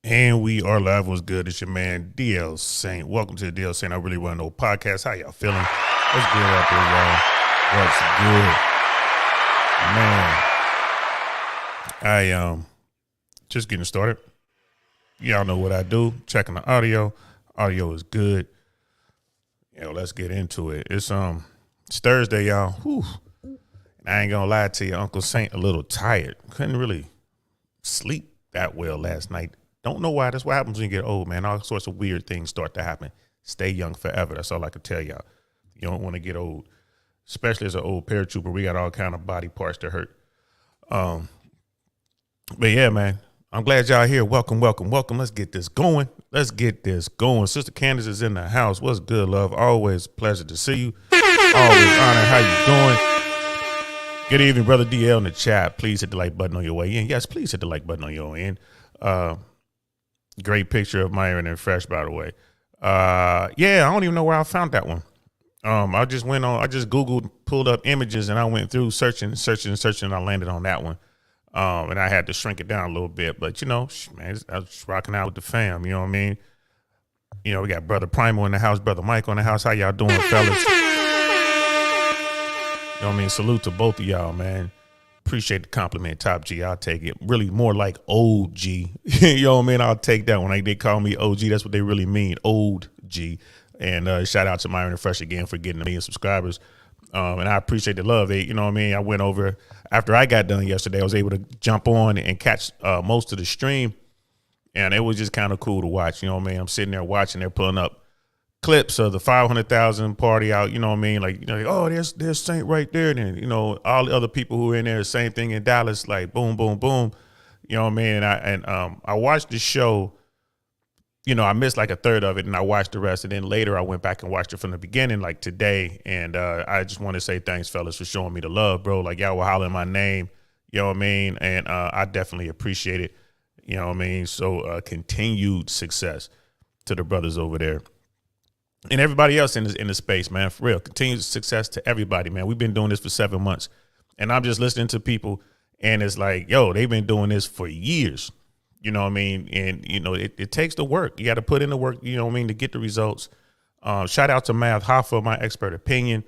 And we are live. What's good? It's your man DL Saint. Welcome to the DL Saint I Really Want to Know podcast. How y'all feeling? What's good out there, y'all? What's good? Man, I just getting started. Y'all know what I do. Checking the audio. Audio is good. Let's get into it. It's Thursday, y'all. Whew. And I ain't gonna lie to you, Uncle Saint a little tired. Couldn't really sleep that well last night. Don't know why. That's what happens when you get old, man. All sorts of weird things start to happen. Stay young forever. That's all I can tell y'all. You don't want to get old, especially as an old paratrooper. We got all kind of body parts that hurt. But yeah, man, I'm glad y'all here. Welcome. Let's get this going. Sister Candace is in the house. What's good, love? Always a pleasure to see you. Always honor. How you doing? Good evening, brother DL in the chat. Please hit the like button on your way in. Yes, please hit the like button on your way in. Great picture of Myron and Fresh, by the way. Yeah, I don't even know where I found that one. I just Googled, pulled up images, and I went through searching, and I landed on that one. And I had to shrink it down a little bit, but man, I was rocking out with the fam. You know what I mean? We got brother Primo in the house, brother Mike on the house. How y'all doing, fellas? You know what I mean? Salute to both of y'all, man. Appreciate the compliment, Top G. I'll take it. Really more like old G. You know what I mean? I'll take that one. They call me OG. That's what they really mean, old G. And shout out to Myron and Fresh again for getting 1 million subscribers. And I appreciate the love. You know what I mean? I went over after I got done yesterday. I was able to jump on and catch most of the stream, and it was just kind of cool to watch. You know what I mean? I'm sitting there watching. They're pulling up clips of the 500,000 party out. You know what I mean? Like, oh, there's Saint right there. And then, all the other people who were in there, same thing in Dallas, like boom, boom, boom. You know what I mean? And I watched the show. I missed like a third of it, and I watched the rest. And then later I went back and watched it from the beginning, like today. And I just want to say thanks, fellas, for showing me the love, bro. Like, y'all were hollering my name. You know what I mean? And I definitely appreciate it. You know what I mean? So continued success to the brothers over there. And everybody else in the space, man, for real. Continued success to everybody, man. We've been doing this for 7 months. And I'm just listening to people, and it's like, yo, they've been doing this for years. You know what I mean? And, it takes the work. You got to put in the work, you know what I mean, to get the results. Shout out to Math Hoffa, my expert opinion.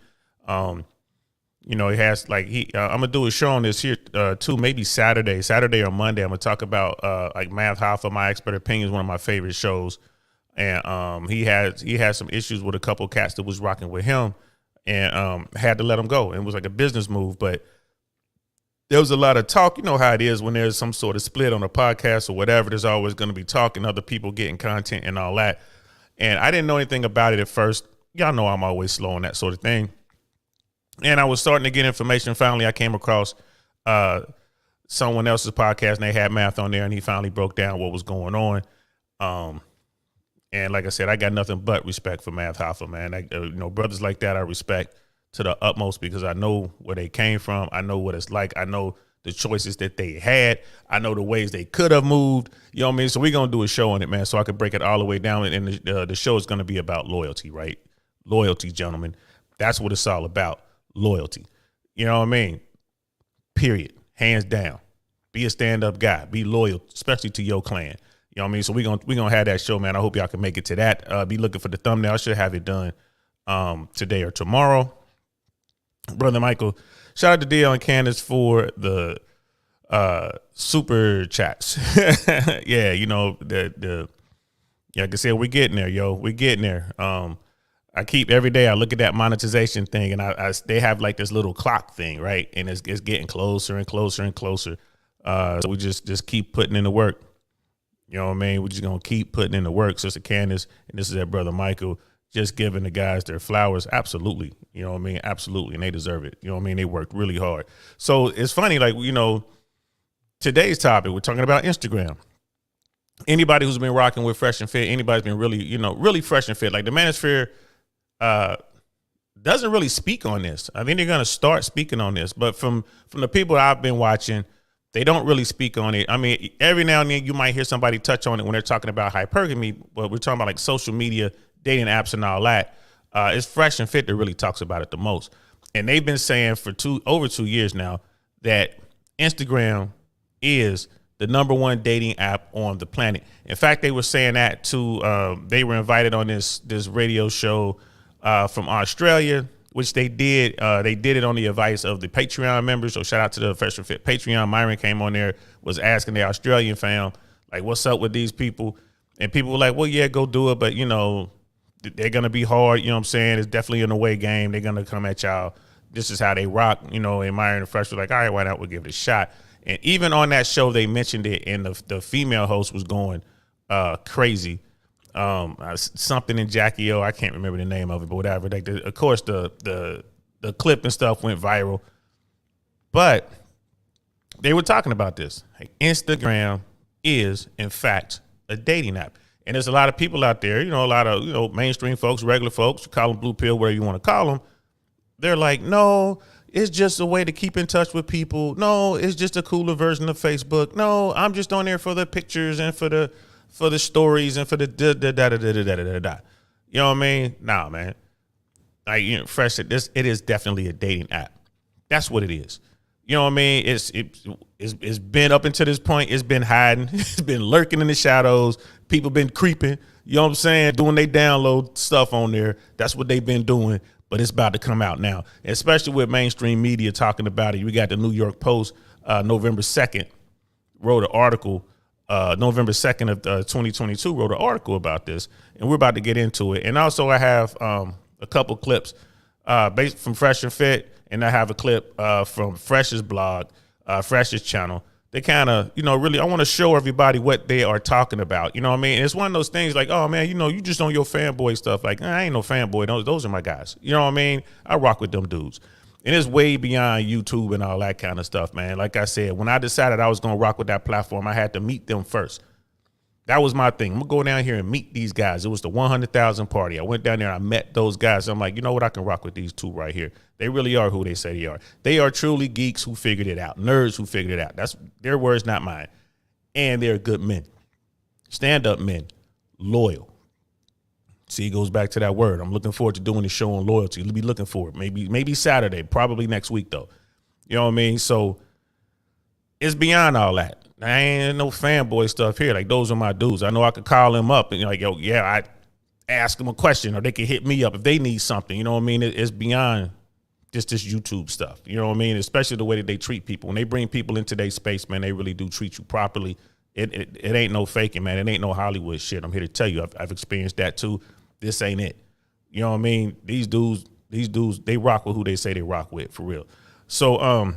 It has like I'm going to do a show on this here too, maybe Saturday or Monday. I'm going to talk about like Math Hoffa, my expert opinion is one of my favorite shows. And he had some issues with a couple of cats that was rocking with him, and had to let him go. It was like a business move, but there was a lot of talk. You know how it is when there's some sort of split on a podcast or whatever. There's always going to be talking, other people getting content and all that. And I didn't know anything about it at first. Y'all know I'm always slow on that sort of thing. And I was starting to get information. Finally, I came across someone else's podcast, and they had Math on there, and he finally broke down what was going on. And like I said, I got nothing but respect for Math Hoffa, man. Brothers like that I respect to the utmost, because I know where they came from. I know what it's like. I know the choices that they had. I know the ways they could have moved. You know what I mean? So we're going to do a show on it, man, so I can break it all the way down. And the show is going to be about loyalty, right? Loyalty, gentlemen. That's what it's all about. Loyalty. You know what I mean? Period. Hands down. Be a stand-up guy. Be loyal, especially to your clan. You know what I mean? So we're gonna have that show, man. I hope y'all can make it to that. Be looking for the thumbnail. I should have it done today or tomorrow. Brother Michael, shout out to DL and Candace for the super chats. Yeah, like I said, we're getting there, yo. We're getting there. I keep every day I look at that monetization thing, and they have like this little clock thing, right? And it's getting closer and closer and closer. So we just keep putting in the work. You know what I mean? We're just gonna keep putting in the work. Sister Candace, and this is that brother Michael, just giving the guys their flowers. Absolutely. You know what I mean? Absolutely. And they deserve it. You know what I mean? They worked really hard. So it's funny, like, today's topic, we're talking about Instagram. Anybody who's been rocking with Fresh and Fit, anybody's been really, really fresh and fit. Like, the Manosphere doesn't really speak on this. I think they're going to start speaking on this. But from the people I've been watching, they don't really speak on it. I mean, every now and then you might hear somebody touch on it when they're talking about hypergamy, but we're talking about like social media, dating apps and all that. It's Fresh and Fit that really talks about it the most. And they've been saying for over 2 years now that Instagram is the #1 dating app on the planet. In fact, they were saying that too. They were invited on this radio show from Australia, which they did. They did it on the advice of the Patreon members. So shout out to the FreshPrinceCeo Patreon. Myron came on there, was asking the Australian fam, like, what's up with these people? And people were like, well, yeah, go do it. But, you know, they're going to be hard. You know what I'm saying? It's definitely an away game. They're going to come at y'all. This is how they rock. You know, and Myron and Fresh were like, all right, why not? We'll give it a shot. And even on that show, they mentioned it, and the female host was going crazy. Something in Jackie O, I can't remember the name of it, but whatever. Like, of course, the clip and stuff went viral, but they were talking about this. Like, Instagram is, in fact, a dating app, and there's a lot of people out there. You know, a lot of mainstream folks, regular folks, call them blue pill, whatever you want to call them. They're like, no, it's just a way to keep in touch with people. No, it's just a cooler version of Facebook. No, I'm just on there for the pictures and for the stories and for the da. You know what I mean? Nah, man. Like, you know, Fresh said, it is definitely a dating app. That's what it is. You know what I mean? It's been up until this point. It's been hiding. It's been lurking in the shadows. People been creeping. You know what I'm saying? Doing they download stuff on there. That's what they've been doing. But it's about to come out now, especially with mainstream media talking about it. We got the New York Post, November 2nd, wrote an article. November 2nd of 2022 wrote an article about this, and we're about to get into it. And also I have a couple clips based from Fresh and Fit, and I have a clip from Fresh's blog, Fresh's channel. They kind of, really, I want to show everybody what they are talking about. You know what I mean? And it's one of those things like, oh, man, you just on your fanboy stuff. Like, I ain't no fanboy. Those are my guys. You know what I mean? I rock with them dudes. And it's way beyond YouTube and all that kind of stuff, man. Like I said, when I decided I was going to rock with that platform, I had to meet them first. That was my thing. I'm going to go down here and meet these guys. It was the 100,000 party. I went down there and I met those guys. I'm like, you know what? I can rock with these two right here. They really are who they say they are. They are truly geeks who figured it out, nerds who figured it out. That's their words, not mine. And they're good men, stand-up men, loyal. See, it goes back to that word. I'm looking forward to doing the show on loyalty. Be looking for it. Maybe Saturday, probably next week, though. You know what I mean? So it's beyond all that. I ain't no fanboy stuff here. Like, those are my dudes. I know I could call them up and like, yo, yeah, I ask them a question, or they can hit me up if they need something. You know what I mean? It's beyond just this YouTube stuff. You know what I mean? Especially the way that they treat people. When they bring people into their space, man, they really do treat you properly. It ain't no faking, man. It ain't no Hollywood shit. I'm here to tell you, I've experienced that too. This ain't it. You know what I mean? These dudes, they rock with who they say they rock with, for real. So, and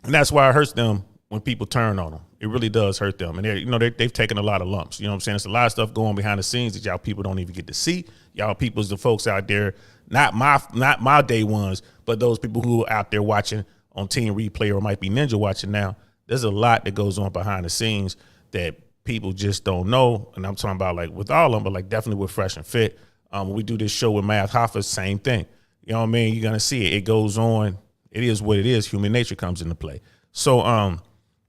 that's why it hurts them when people turn on them. It really does hurt them. And they've taken a lot of lumps. You know what I'm saying? It's a lot of stuff going behind the scenes that y'all people don't even get to see. Y'all people's the folks out there, not my day ones, but those people who are out there watching on Team Replay or might be Ninja watching now. There's a lot that goes on behind the scenes that people just don't know. And I'm talking about like with all of them, but like definitely with Fresh and Fit. When we do this show with Math Hoffa, same thing. You know what I mean? You're going to see it. It goes on. It is what it is. Human nature comes into play. So,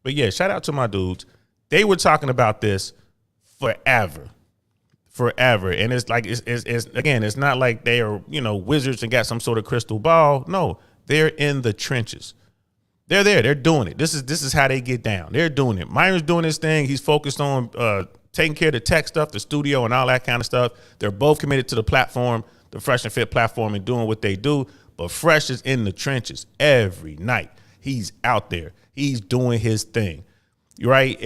but yeah, shout out to my dudes. They were talking about this forever. And it's like, it's not like they are, wizards and got some sort of crystal ball. No, they're in the trenches. They're there. They're doing it. This is how they get down. They're doing it. Myron's doing his thing. He's focused on taking care of the tech stuff, the studio and all that kind of stuff. They're both committed to the platform, the Fresh and Fit platform, and doing what they do. But Fresh is in the trenches every night. He's out there. He's doing his thing, right?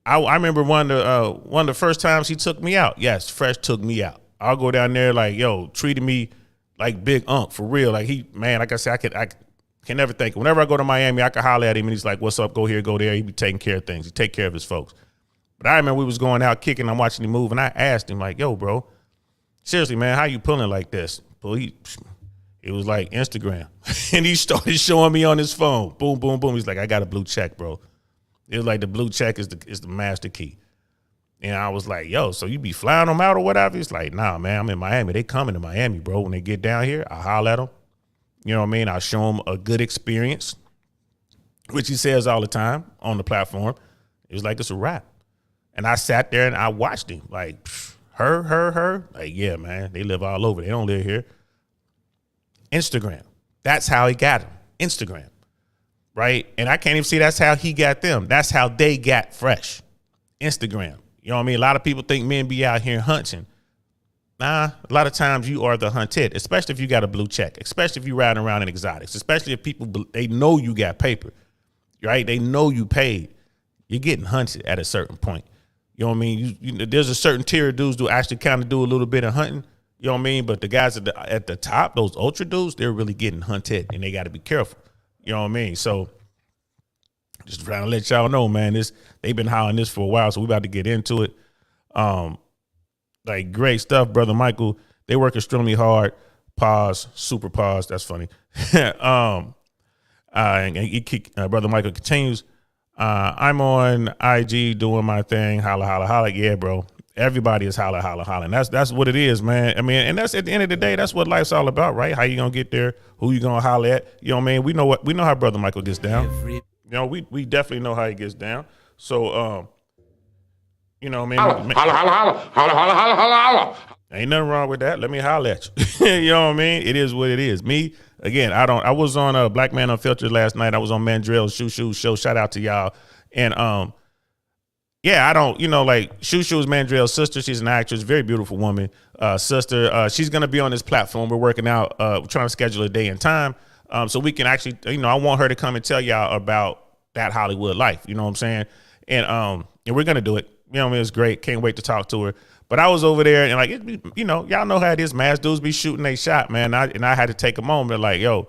I remember one of the first times he took me out. Yes, Fresh took me out. I'll go down there like, yo, treated me like Big Unk for real. Like like I said, I can never think. Whenever I go to Miami, I can holler at him and he's like, what's up? Go here, go there. He be taking care of things. He take care of his folks. But I remember we was going out kicking. I'm watching him move, and I asked him like, yo, bro, seriously, man, how you pulling like this? It was like Instagram. And he started showing me on his phone. Boom, boom, boom. He's like, I got a blue check, bro. It was like the blue check is the master key. And I was like, yo, so you be flying them out or whatever? He's like, nah, man, I'm in Miami. They coming to Miami, bro. When they get down here, I holler at them. You know what I mean? I show them a good experience, which he says all the time on the platform. It was like, it's a wrap. And I sat there and I watched him like, her. Like, yeah, man, they live all over. They don't live here. Instagram. That's how he got him. Instagram. right? And I can't even see that's how he got them. That's how they got Fresh. Instagram. You know what I mean? A lot of people think men be out here hunting. Nah, a lot of times you are the hunted, especially if you got a blue check, especially if you riding around in exotics, especially if people, they know you got paper, right? They know you paid. You're getting hunted at a certain point. You know what I mean? There's a certain tier of dudes who actually kind of do a little bit of hunting. You know what I mean? But the guys at the top, those ultra dudes, they're really getting hunted, and they got to be careful. You know what I mean? So just trying to let y'all know, man, they've been hollering this for a while, so we about to get into it. Like, great stuff, Brother Michael. They work extremely hard. Pause, super pause. That's funny. And Brother Michael continues. I'm on IG doing my thing. Holla, holla, holla. Yeah, bro. Everybody is holla, holla, holla. And that's what it is, man. I mean, and that's at the end of the day, that's what life's all about, right? How you gonna get there? Who you gonna holler at? You know what I mean? We know how Brother Michael gets down. You know, we definitely know how he gets down. So, you know, man. Holla, holla, holla, holla, holla, holla, holla. Ain't nothing wrong with that. Let me holler at you. You know what I mean? It is what it is. Me, again, I was on Black Man Unfiltered last night. I was on Mandrell's Shoo show. Shout out to y'all. And yeah, I don't, you know, like Shoo is Mandrell's sister. She's an actress, very beautiful woman, sister. She's gonna be on this platform. We're working out, we're trying to schedule a day and time, so we can actually, you know, I want her to come and tell y'all about that Hollywood life. You know what I'm saying? And we're gonna do it. You know what I mean? It's great. Can't wait to talk to her. But I was over there and like, you know, y'all know how it is. Mass dudes be shooting their shot, man. I had to take a moment like, yo,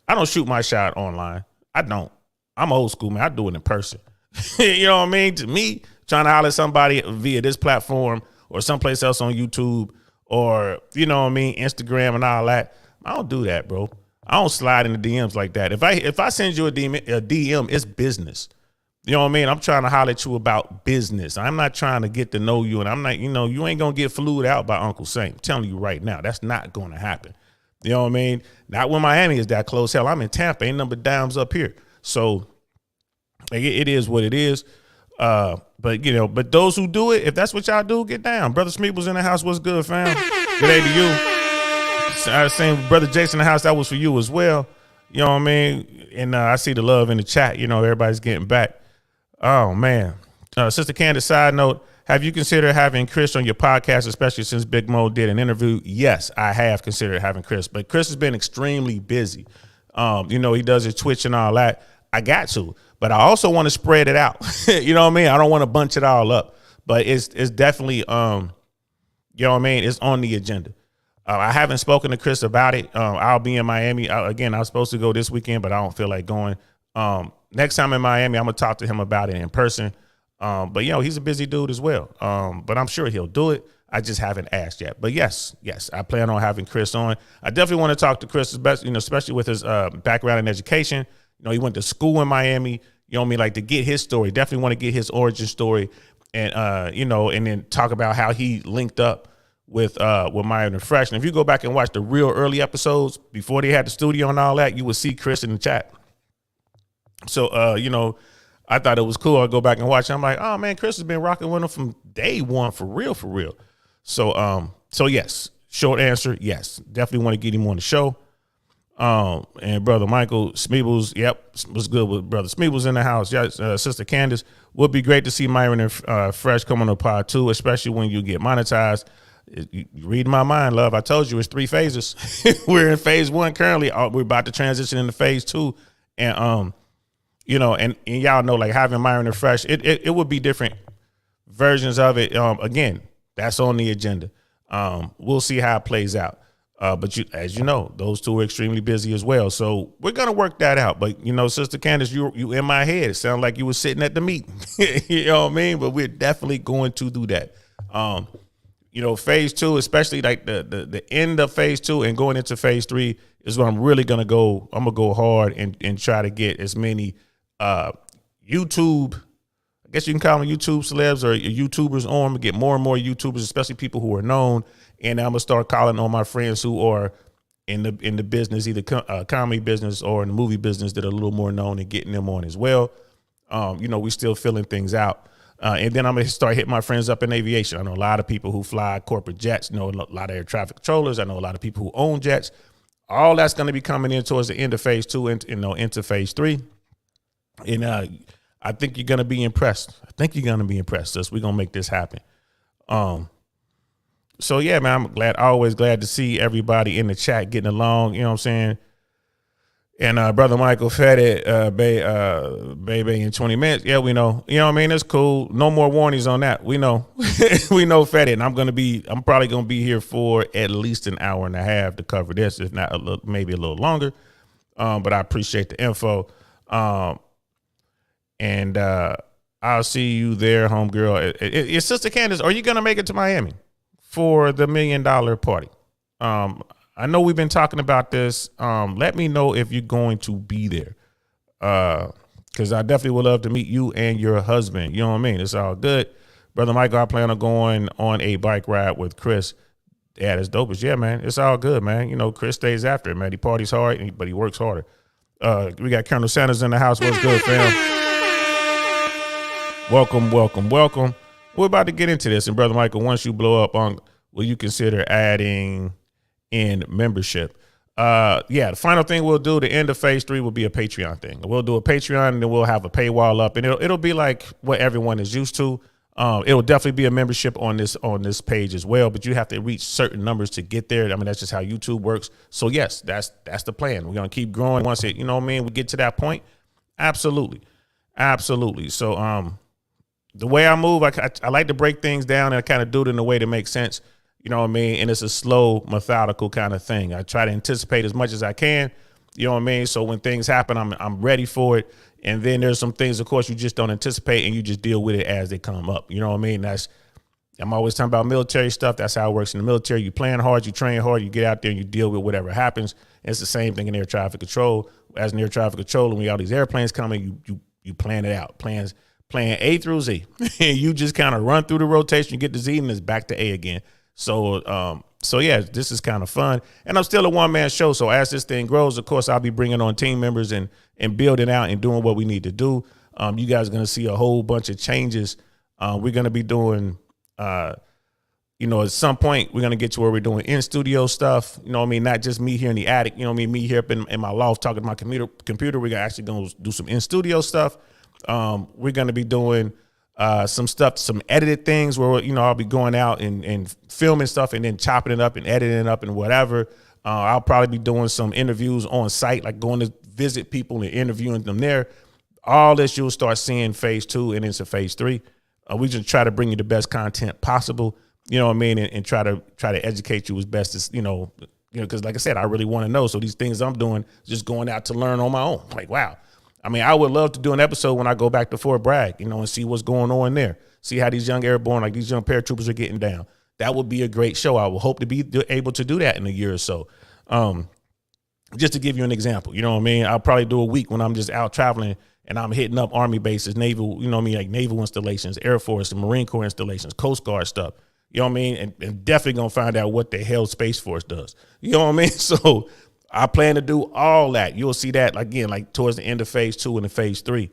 I don't shoot my shot online. I don't. I'm old school, man. I do it in person. You know what I mean? To me, trying to holler at somebody via this platform or someplace else on YouTube or, you know what I mean, Instagram and all that, I don't do that, bro. I don't slide in the DMs like that. If I send you a DM, it's business. You know what I mean? I'm trying to holler at you about business. I'm not trying to get to know you, and I'm not, you know, you ain't going to get flued out by Uncle Saint. I'm telling you right now, that's not going to happen. You know what I mean? Not when Miami is that close. Hell, I'm in Tampa. Ain't number dimes up here. So like, it is what it is. But, you know, but those who do it, if that's what y'all do, get down. Brother Smeeble's in the house. What's good, fam? Good day to you. Same Brother Jason in the house. That was for you as well. You know what I mean? And I see the love in the chat. You know, everybody's getting back. Oh, man. Sister Candace, side note, have you considered having Chris on your podcast, especially since Big Mo did an interview? Yes, I have considered having Chris, but Chris has been extremely busy. You know, he does his Twitch and all that. I got to, but I also want to spread it out. You know what I mean? I don't want to bunch it all up, but it's definitely, you know what I mean? It's on the agenda. I haven't spoken to Chris about it. I'll be in Miami. Again, I was supposed to go this weekend, but I don't feel like going. Next time in Miami, I'm going to talk to him about it in person. But, you know, he's a busy dude as well. But I'm sure he'll do it. I just haven't asked yet. But yes, I plan on having Chris on. I definitely want to talk to Chris, especially with his background in education. You know, he went to school in Miami. You know what I mean? Like, to get his story. Definitely want to get his origin story and, you know, and then talk about how he linked up with Myron and Fresh. And if you go back and watch the real early episodes before they had the studio and all that, you would see Chris in the chat. So, you know, I thought it was cool. I go back and watch. I'm like, oh man, Chris has been rocking with him from day one, for real, for real. So, so yes, short answer, yes, definitely want to get him on the show. And Brother Michael Smeebles, yep, was good with Brother Smeebles in the house. Yes, Sister Candace, would be great to see Myron and Fresh come on the pod too, especially when you get monetized. You read my mind, love. I told you it's 3 phases. We're in phase 1 currently. We're about to transition into phase 2, and you know, and y'all know, like, having Myron and Fresh, it would be different versions of it. Again, that's on the agenda. We'll see how it plays out. But as you know, those two are extremely busy as well. So we're gonna work that out. But you know, Sister Candace, you in my head. It sounded like you were sitting at the meeting. You know what I mean? But we're definitely going to do that. You know, phase 2, especially like the end of phase 2 and going into phase 3 is where I'm really gonna go. I'm gonna go hard and try to get as many YouTube, I guess you can call them YouTube celebs or YouTubers on. I'm gonna get more and more YouTubers, especially people who are known. And I'm gonna start calling on my friends who are in the business, either comedy business or in the movie business, that are a little more known, and getting them on as well. You know, we still filling things out. And then I'm gonna start hitting my friends up in aviation. I know a lot of people who fly corporate jets. You know, a lot of air traffic controllers. I know a lot of people who own jets. All that's gonna be coming in towards the end of phase 2 and, you know, into phase 3. And I think you're gonna be impressed. I think you're gonna be impressed. Sis. We're gonna make this happen. So yeah, man, I'm always glad to see everybody in the chat getting along. You know what I'm saying? And Brother Michael fed it, baby, in 20 minutes. Yeah, we know. You know what I mean? It's cool. No more warnings on that. We know. We know fed it. And I'm probably gonna be here for at least an hour and a half to cover this, if not maybe a little longer. But I appreciate the info. And I'll see you there, homegirl. Sister Candace, are you gonna make it to Miami for the $1 million party? I know we've been talking about this. Let me know if you're going to be there. Because I definitely would love to meet you and your husband. You know what I mean? It's all good. Brother Michael, I plan on going on a bike ride with Chris. Yeah, that's dope. Yeah, man. It's all good, man. You know, Chris stays after it, man. He parties hard, but he works harder. We got Colonel Sanders in the house. What's good, fam? Welcome. We're about to get into this. And Brother Michael, once you blow up, will you consider adding in membership? The final thing we'll do, the end of phase 3 will be a Patreon thing. We'll do a Patreon and then we'll have a paywall up, and it'll be like what everyone is used to. It'll definitely be a membership on this page as well, but you have to reach certain numbers to get there. I mean, that's just how YouTube works. So yes, that's the plan. We're gonna keep growing once we get to that point. Absolutely. So the way I move, I like to break things down, and I kind of do it in a way that makes sense. You know what I mean? And it's a slow, methodical kind of thing. I try to anticipate as much as I can. You know what I mean? So when things happen, I'm ready for it. And then there's some things, of course, you just don't anticipate, and you just deal with it as they come up. You know what I mean? I'm always talking about military stuff. That's how it works in the military. You plan hard, you train hard, you get out there and you deal with whatever happens. And it's the same thing in air traffic control. As in air traffic control, when we all these airplanes coming, you plan it out. Plan A through Z. And you just kind of run through the rotation, you get to Z, and it's back to A again. So yeah, this is kind of fun, and I'm still a one-man show. So as this thing grows, of course, I'll be bringing on team members and building out and doing what we need to do. You guys are going to see a whole bunch of changes. We're going to be doing, at some point we're going to get to where we're doing in-studio stuff. You know what I mean? Not just me here in the attic. You know what I mean? Me here up in my loft talking to my computer. We're actually going to do some in-studio stuff. We're going to be doing some stuff, some edited things where, I'll be going out and filming stuff and then chopping it up and editing it up and whatever. I'll probably be doing some interviews on site, like going to visit people and interviewing them there. All this you'll start seeing phase 2 and into phase 3. We just try to bring you the best content possible, you know what I mean? And try to educate you as best as, because like I said, I really want to know. So these things I'm doing, just going out to learn on my own. Like, wow. I mean, I would love to do an episode when I go back to Fort Bragg, and see what's going on there. See how these young airborne, like these young paratroopers are getting down. That would be a great show. I will hope to be able to do that in a year or so. Just to give you an example, you know what I mean? I'll probably do a week when I'm just out traveling and I'm hitting up Army bases, naval, like naval installations, Air Force and Marine Corps installations, Coast Guard stuff. You know what I mean? And definitely going to find out what the hell Space Force does. You know what I mean? So I plan to do all that. You'll see that again, like towards the end of phase 2 and the phase 3.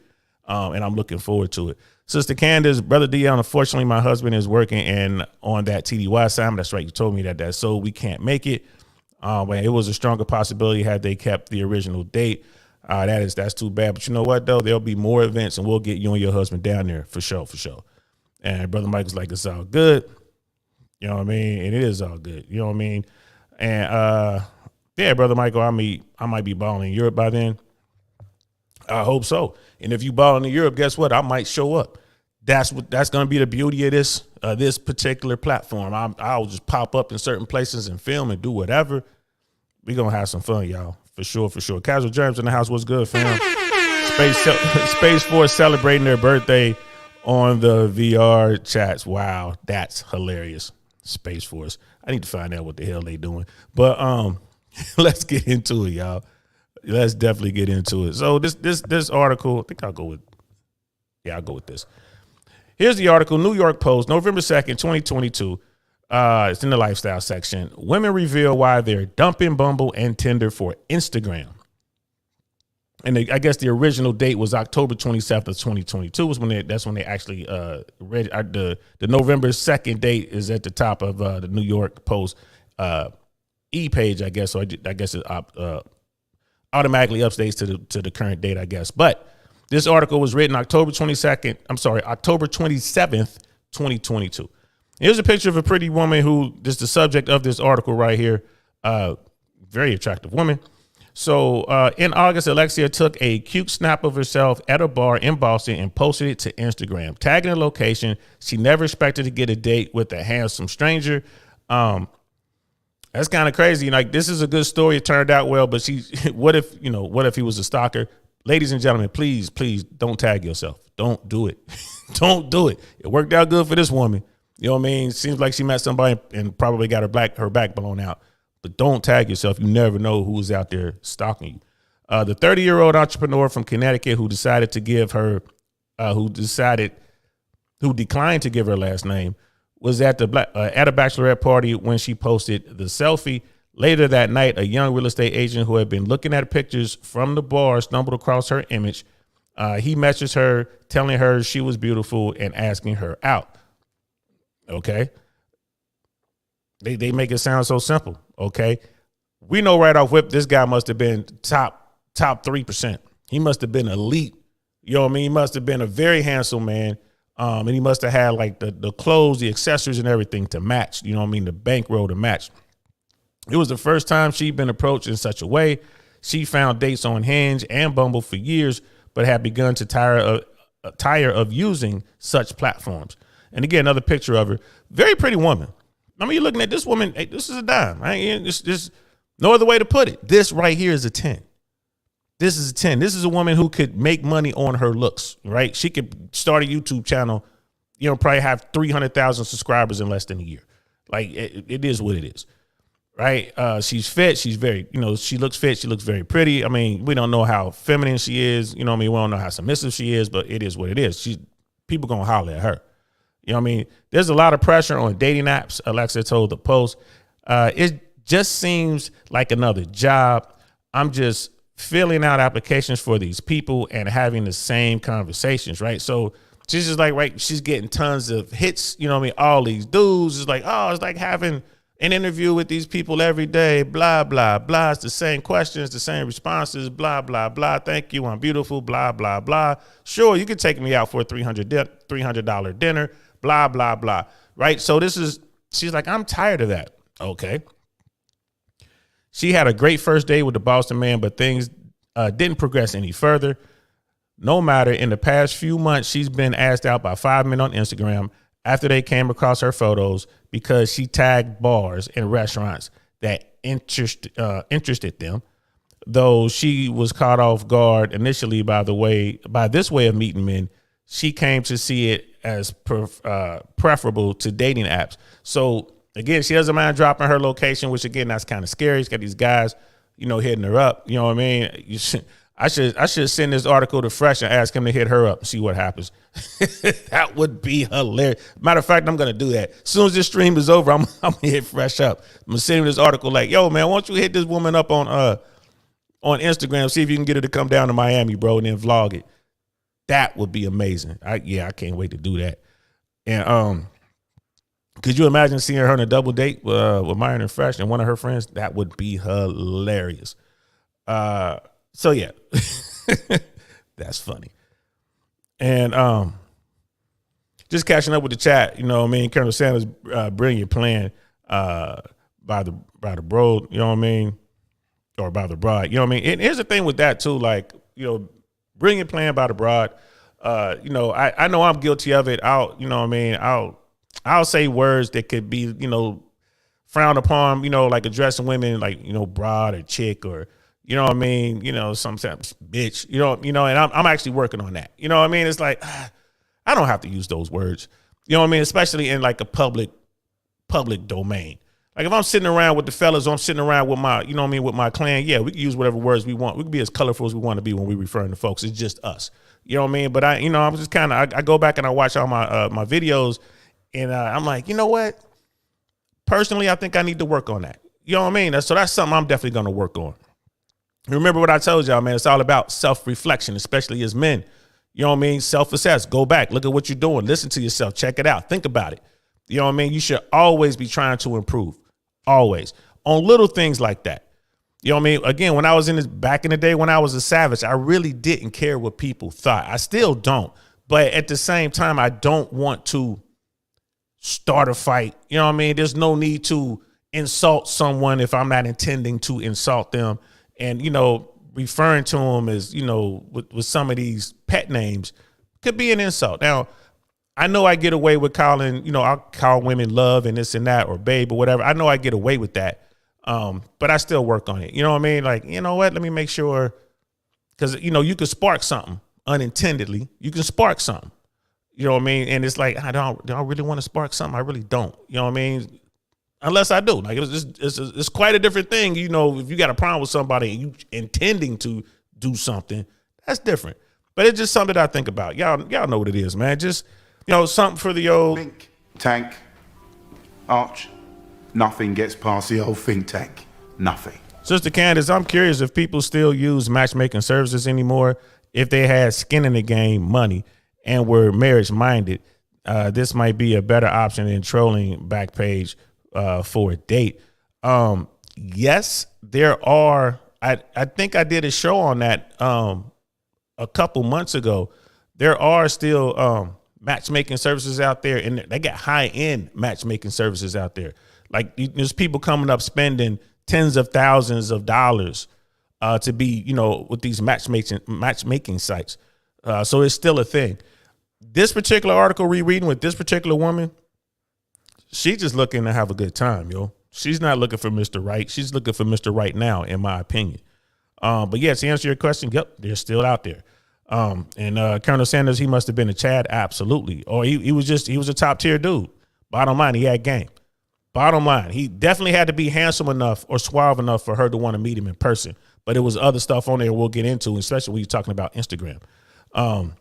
And I'm looking forward to it. Sister Candace, Brother Dion, unfortunately, my husband is working and on that TDY assignment. That's right. You told me that. So we can't make it. But it was a stronger possibility had they kept the original date. That's too bad. But you know what, though? There'll be more events and we'll get you and your husband down there for sure. And Brother Michael's like, it's all good. You know what I mean? And it is all good. You know what I mean? And, yeah, Brother Michael, I might be balling in Europe by then. I hope so. And if you balling in Europe, guess what? I might show up. That's going to be the beauty of this particular platform. I'll just pop up in certain places and film and do whatever. We're going to have some fun, y'all. For sure. Casual Germs in the house. What's good, fam? Space Force celebrating their birthday on the VR chats. Wow, that's hilarious. Space Force. I need to find out what the hell they doing. But let's get into it, y'all. Let's definitely get into it. So this article, I think I'll go with this. Here's the article, New York Post, November 2nd, 2022. It's in the lifestyle section. Women reveal why they're dumping Bumble and Tinder for Instagram. And I guess the original date was October 27th of 2022. That's when they actually read the November 2nd date is at the top of the New York Post page, I guess. So I guess it automatically updates to the current date, I guess. But This article was written October 27th, 2022. Here's a picture of a pretty woman who is the subject of this article right here. Very attractive woman. So in August, Alexia took a cute snap of herself at a bar in Boston and posted it to Instagram, tagging the location. She never expected to get a date with a handsome stranger. That's kind of crazy. Like, this is a good story. It turned out well, but what if he was a stalker? Ladies and gentlemen, please don't tag yourself. Don't do it. Don't do it. It worked out good for this woman. You know what I mean? Seems like she met somebody and probably got her back blown out. But don't tag yourself. You never know who's out there stalking you. The 30-year-old entrepreneur from Connecticut who declined to give her last name was at a bachelorette party when she posted the selfie. Later that night, a young real estate agent who had been looking at pictures from the bar stumbled across her image. He messaged her, telling her she was beautiful and asking her out. Okay. They make it sound so simple. Okay. We know right off whip, this guy must have been top 3%. He must have been elite. You know what I mean? He must have been a very handsome man. And he must have had like the clothes, the accessories and everything to match. You know what I mean? The bankroll to match. It was the first time she'd been approached in such a way. She found dates on Hinge and Bumble for years, but had begun to tire of using such platforms. And again, another picture of her. Very pretty woman. I mean, you're looking at this woman. Hey, this is a dime. This no other way to put it. This right here is a 10. This is a 10. This is a woman who could make money on her looks, right? She could start a YouTube channel, probably have 300,000 subscribers in less than a year. Like, it is what it is, right? She's fit. She's very, she looks fit. She looks very pretty. I mean, we don't know how feminine she is. We don't know how submissive she is, but it is what it is. People going to holler at her. You know what I mean? There's a lot of pressure on dating apps, Alexa told the Post. It just seems like another job. I'm just filling out applications for these people and having the same conversations, right? So she's just like, right, she's getting tons of hits, all these dudes. It's like, oh, it's like having an interview with these people every day, blah, blah, blah. It's the same questions, the same responses, blah, blah, blah. Thank you, I'm beautiful, blah, blah, blah. Sure, you could take me out for a $300 dinner, blah, blah, blah, right? So she's like, I'm tired of that. Okay. She had a great first date with the Boston man, but things didn't progress any further. No matter, in the past few months, she's been asked out by 5 men on Instagram after they came across her photos because she tagged bars and restaurants that interested them. Though she was caught off guard initially by this way of meeting men, she came to see it as preferable to dating apps. So again, she doesn't mind dropping her location, which again, that's kind of scary. She's got these guys, hitting her up. You know what I mean? I should send this article to Fresh and ask him to hit her up and see what happens. That would be hilarious. Matter of fact, I'm going to do that. As soon as this stream is over, I'm going to hit Fresh up. I'm going to send him this article like, yo, man, why don't you hit this woman up on Instagram, see if you can get her to come down to Miami, bro, and then vlog it. That would be amazing. I can't wait to do that. And could you imagine seeing her on a double date with Myron and Fresh and one of her friends? That would be hilarious. So yeah, that's funny. And just catching up with the chat, Colonel Sanders, brilliant plan by the bro, you know what I mean? Or by the broad, you know what I mean? And here's the thing with that too, like, brilliant plan by the broad. I know I'm guilty of it. I'll say words that could be, frowned upon, like addressing women like, broad or chick or, you know what I mean? Sometimes bitch, and I'm actually working on that. You know what I mean? It's like, I don't have to use those words. You know what I mean? Especially in like a public domain. Like if I'm sitting around with the fellas, or I'm sitting around with my, with my clan. Yeah, we can use whatever words we want. We can be as colorful as we want to be when we referring to folks. It's just us. You know what I mean? But I'm just kind of, I go back and I watch all my, my videos and I'm like, you know what? Personally, I think I need to work on that. You know what I mean? So that's something I'm definitely going to work on. Remember what I told y'all, man. It's all about self-reflection, especially as men. You know what I mean? Self-assess. Go back. Look at what you're doing. Listen to yourself. Check it out. Think about it. You know what I mean? You should always be trying to improve. Always. On little things like that. You know what I mean? Again, when I was back in the day when I was a savage, I really didn't care what people thought. I still don't. But at the same time, I don't want to start a fight. You know what I mean? There's no need to insult someone if I'm not intending to insult them. And, you know, referring to them as, you know, with some of these pet names could be an insult. Now, I know I get away with calling, you know, I'll call women love and this and that or babe or whatever. I know I get away with that. But I still work on it. You know what I mean? Like, you know what? Let me make sure, because, you know, you could spark something unintendedly. You can spark something. You know what I mean? And it's like, do I really want to spark something? I really don't. You know what I mean? Unless I do. Like, it's quite a different thing. You know, if you got a problem with somebody and you intending to do something, that's different. But it's just something that I think about. Y'all know what it is, man. Just, you know, something for the old think tank, Arch. Nothing gets past the old think tank. Nothing. Sister Candace, I'm curious if people still use matchmaking services anymore. If they had skin in the game, money, and were marriage minded, this might be a better option than trolling Backpage for a date. Yes, there are. I think I did a show on that a couple months ago. There are still matchmaking services out there, and they got high end matchmaking services out there. Like, there's people coming up spending tens of thousands of dollars to be, you know, with these matchmaking sites. So it's still a thing. This particular article rereading with this particular woman, she's just looking to have a good time, yo. She's not looking for Mr. Right. She's looking for Mr. Right now, in my opinion. But yeah, to answer your question, yep, they're still out there. And Colonel Sanders, he must have been a Chad, absolutely. Or he was a top tier dude. Bottom line, he had game. Bottom line, he definitely had to be handsome enough or suave enough for her to want to meet him in person. But it was other stuff on there we'll get into, especially when you're talking about Instagram. And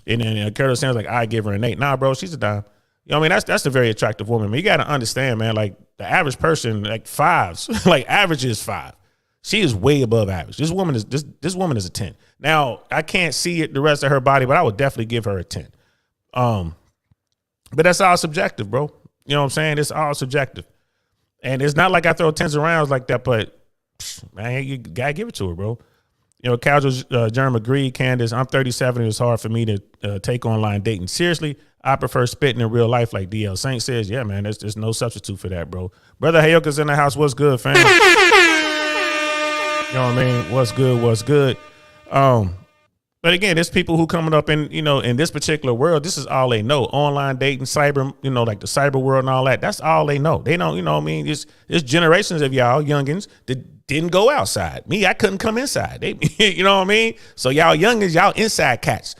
then Colonel Sanders like, I give her an 8. Nah, bro, she's a dime. You know what I mean? That's a very attractive woman. But you got to understand, man, like the average person, like 5s, like average is 5. She is way above average. This woman is a 10. Now, I can't see it, the rest of her body, but I would definitely give her a 10. But that's all subjective, bro. You know what I'm saying? It's all subjective. And it's not like I throw 10s around like that, but man, you gotta give it to her, bro. You know, Casual Germ agreed, Candace, I'm 37. It's hard for me to take online dating seriously. I prefer spitting in real life, like DL Saint says. Yeah, man, there's no substitute for that, bro. Brother Hayoka's in the house. What's good, fam? You know what I mean? What's good? But again, there's people who coming up in, you know, in this particular world, this is all they know. Online dating, cyber, you know, like the cyber world and all that. That's all they know. They don't, you know what I mean? There's generations of y'all youngins that didn't go outside. Me, I couldn't come inside. They, you know what I mean? So y'all youngins, y'all inside cats.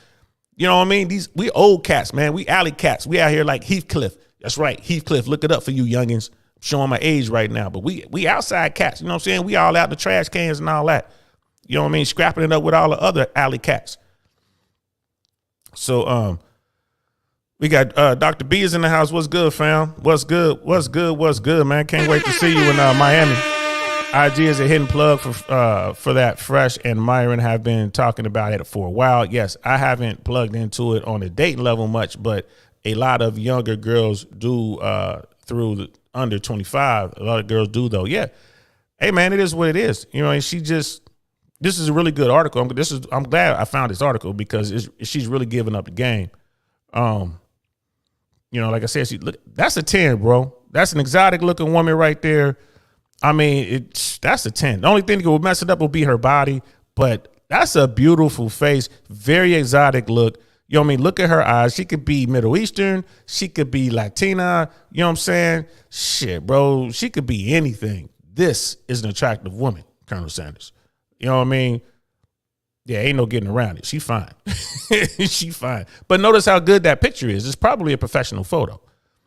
You know what I mean? We old cats, man. We alley cats. We out here like Heathcliff. That's right, Heathcliff. Look it up for you youngins. I'm showing my age right now. But we outside cats. You know what I'm saying? We all out in the trash cans and all that. You know what I mean? Scrapping it up with all the other alley cats. So we got Dr. B is in the house. What's good, fam? What's good, man? Can't wait to see you in Miami. IG is a hidden plug for that. Fresh and Myron have been talking about it for a while. Yes, I haven't plugged into it on a dating level much, but a lot of younger girls do through the under 25. A lot of girls do, though. Yeah. Hey, man, it is what it is. You know, and this is a really good article. I'm glad I found this article because she's really giving up the game. You know, like I said, that's a 10, bro. That's an exotic looking woman right there. I mean, that's a 10. The only thing that would mess it up will be her body, but that's a beautiful face, very exotic look. You know what I mean? Look at her eyes. She could be Middle Eastern. She could be Latina. You know what I'm saying? Shit, bro. She could be anything. This is an attractive woman, Colonel Sanders. You know what I mean? Yeah, ain't no getting around it. She fine. She fine. But notice how good that picture is. It's probably a professional photo.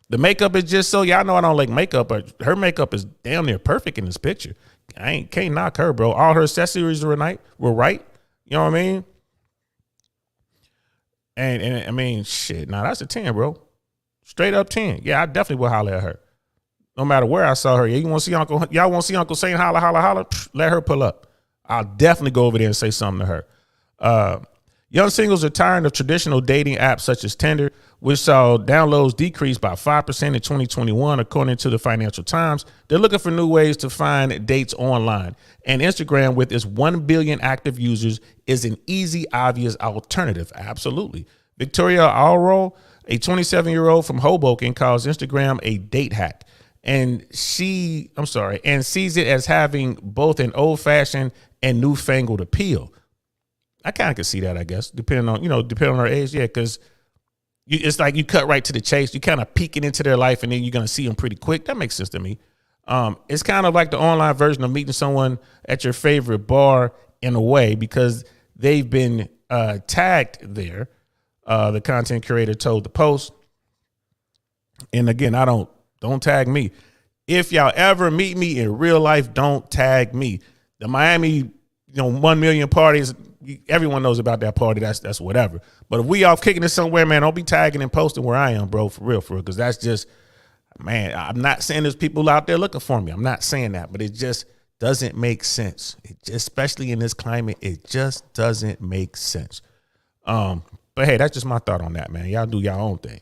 The makeup is just so, y'all know I don't like makeup, but her makeup is damn near perfect in this picture. Can't knock her, bro. All her accessories were right. You know what I mean? And I mean, shit, nah, that's a 10, bro. Straight up 10. Yeah, I definitely would holler at her. No matter where I saw her. Yeah, y'all want to see Uncle saying holla, holla, holla? Let her pull up. I'll definitely go over there and say something to her. Young singles are tired of traditional dating apps such as Tinder, which saw downloads decrease by 5% in 2021, according to the Financial Times. They're looking for new ways to find dates online. And Instagram, with its 1 billion active users, is an easy, obvious alternative. Absolutely. Victoria Alro, a 27-year-old from Hoboken, calls Instagram a date hack. And sees it as having both an old-fashioned and newfangled appeal. I kind of can see that, I guess, depending on our age. Yeah, because it's like you cut right to the chase. You kind of peeking into their life, and then you're going to see them pretty quick. That makes sense to me. It's kind of like the online version of meeting someone at your favorite bar in a way, because they've been tagged there. The content creator told the Post. And again, don't tag me. If y'all ever meet me in real life, don't tag me. The Miami, 1 million parties, everyone knows about that party. That's whatever. But if we off kicking it somewhere, man, don't be tagging and posting where I am, bro, for real. Because that's just, man, I'm not saying there's people out there looking for me. I'm not saying that, but it just doesn't make sense. Especially in this climate, it just doesn't make sense. But hey, that's just my thought on that, man. Y'all do y'all own thing.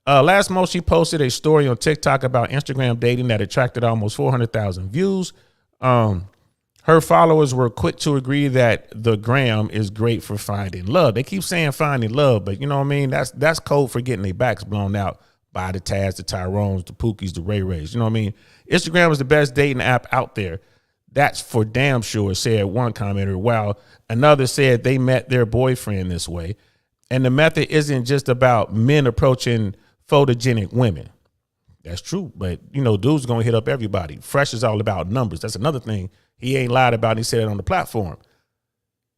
Last month, she posted a story on TikTok about Instagram dating that attracted almost 400,000 views. Her followers were quick to agree that the gram is great for finding love. They keep saying finding love, but you know what I mean? That's code for getting their backs blown out by the Taz, the Tyrones, the Pookies, the Ray Rays. You know what I mean? Instagram is the best dating app out there. That's for damn sure, said one commenter, while another said they met their boyfriend this way. And the method isn't just about men approaching photogenic women. That's true. But, dude's going to hit up everybody. Fresh is all about numbers. That's another thing he ain't lied about. He said it on the platform.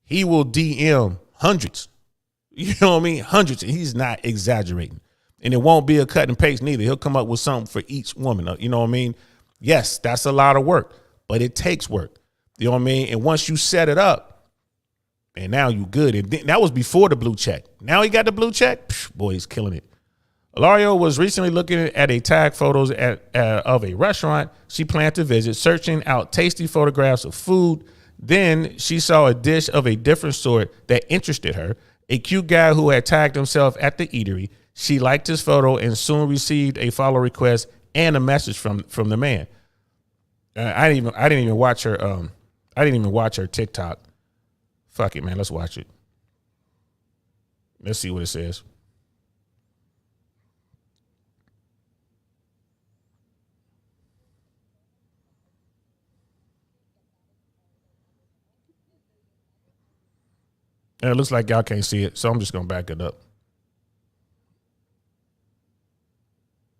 He will DM hundreds. You know what I mean? Hundreds. And he's not exaggerating. And it won't be a cut and paste neither. He'll come up with something for each woman. You know what I mean? Yes, that's a lot of work, but it takes work. You know what I mean? And once you set it up, and now you good. And that was before the blue check. Now he got the blue check. Psh, boy, he's killing it. Ilario was recently looking at a tag photos of a restaurant she planned to visit, searching out tasty photographs of food. Then she saw a dish of a different sort that interested her. A cute guy who had tagged himself at the eatery. She liked his photo and soon received a follow request and a message from the man. I didn't even watch her. I didn't even watch her TikTok. Fuck it, man. Let's watch it. Let's see what it says. And it looks like y'all can't see it, so I'm just going to back it up.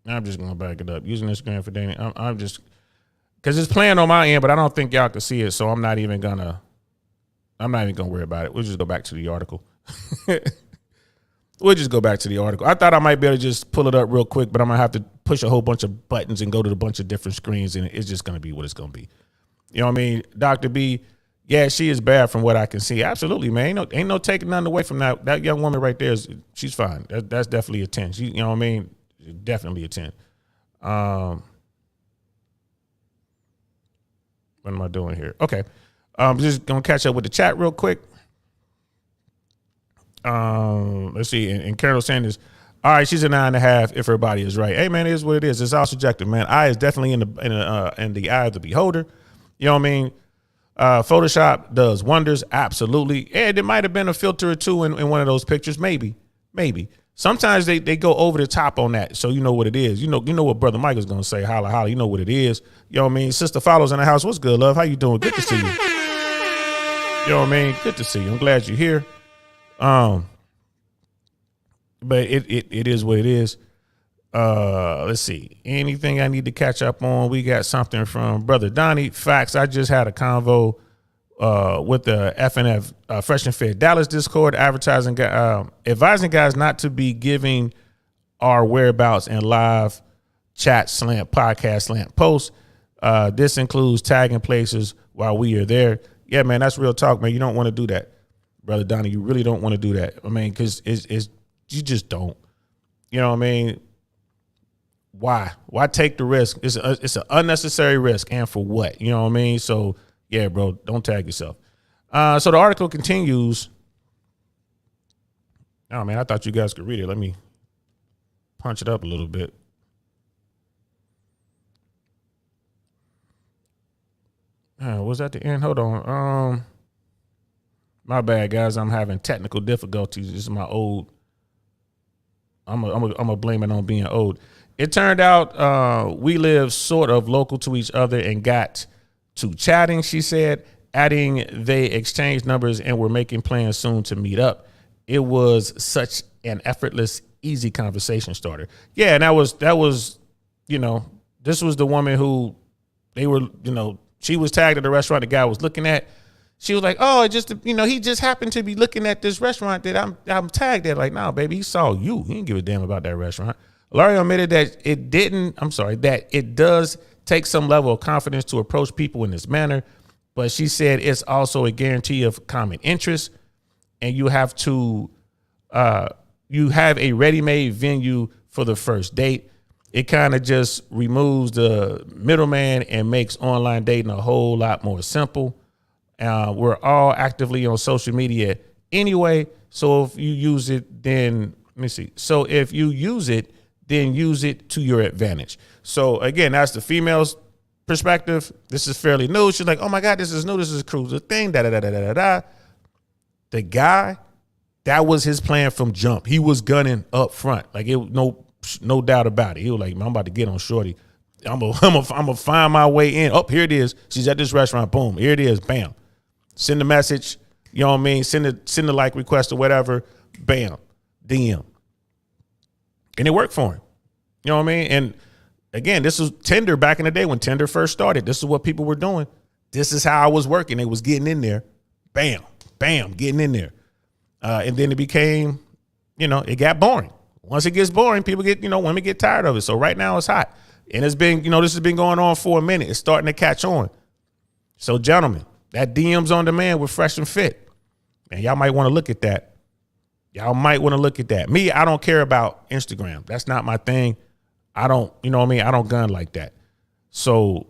Using Instagram for dating. I'm just, because it's playing on my end, but I don't think y'all can see it, so I'm not even going to worry about it. We'll just go back to the article. I thought I might be able to just pull it up real quick, but I'm going to have to push a whole bunch of buttons and go to a bunch of different screens, and it's just going to be what it's going to be. You know what I mean? Dr. B, yeah, she is bad from what I can see. Absolutely, man. Ain't no taking nothing away from that. That young woman right there, she's fine. That's definitely a 10. You know what I mean? Definitely a 10. What am I doing here? Okay. Just going to catch up with the chat real quick. Let's see. And Carol Sanders, all right, she's a 9.5 if her body is right. Hey, man, it is what it is. It's all subjective, man. Eye is definitely in the eye of the beholder. You know what I mean? Photoshop does wonders, absolutely. And it might have been a filter or two in one of those pictures, maybe. Sometimes they go over the top on that, so you know what it is. You know what Brother Michael's gonna say, holla, holla. You know what it is. You know what I mean? Sister Follows in the house. What's good, love? How you doing? Good to see you. You know what I mean? Good to see you. I'm glad you're here. But it is what it is. Let's see. Anything I need to catch up on? We got something from Brother Donnie. Facts. I just had a convo with the FNF Fresh and Fit Dallas Discord, advertising advising guys not to be giving our whereabouts and live chat slant podcast slant posts. This includes tagging places while we are there. Yeah, man, that's real talk, man. You don't want to do that, Brother Donnie. You really don't want to do that. I mean, because you just don't. You know what I mean? Why take the risk? It's an unnecessary risk, and for what? You know what I mean? So yeah, bro, don't tag yourself. So the article continues. Oh man, I thought you guys could read it. Let me punch it up a little bit. Was that the end? Hold on. My bad, guys. I'm having technical difficulties. This is my old. I'm gonna blame it on being old. It turned out we live sort of local to each other and got to chatting. She said, adding they exchanged numbers and were making plans soon to meet up. It was such an effortless, easy conversation starter. Yeah, and that was, you know, this was the woman who they were, you know, she was tagged at the restaurant the guy was looking at. She was like, oh, it just, you know, he just happened to be looking at this restaurant that I'm tagged at. Like, nah, baby, he saw you. He didn't give a damn about that restaurant. Laurie admitted that that it does take some level of confidence to approach people in this manner, but she said it's also a guarantee of common interest, and you have a ready-made venue for the first date. It kind of just removes the middleman and makes online dating a whole lot more simple. We're all actively on social media anyway, so if you use it, then let me see. So if you use it, then use it to your advantage. So again, that's the female's perspective. This is fairly new. She's like, oh my God, this is new. This is a cruiser thing. Da. The guy, that was his plan from jump. He was gunning up front. Like no doubt about it. He was like, I'm about to get on shorty. I'm gonna find my way in. Oh, here it is. She's at this restaurant. Boom. Here it is. Bam. Send a message. You know what I mean? Send a like request or whatever. Bam. DM. And it worked for him. You know what I mean? And again, this was Tinder back in the day when Tinder first started. This is what people were doing. This is how I was working. They was getting in there. Bam. Bam. Getting in there. And then it became, you know, it got boring. Once it gets boring, people get, you know, women get tired of it. So right now it's hot. And it's been, you know, this has been going on for a minute. It's starting to catch on. So gentlemen, that DMs on demand with Fresh and Fit. And y'all might want to look at that. Y'all might want to look at that. Me, I don't care about Instagram. That's not my thing. I don't, you know what I mean? I don't gun like that. So,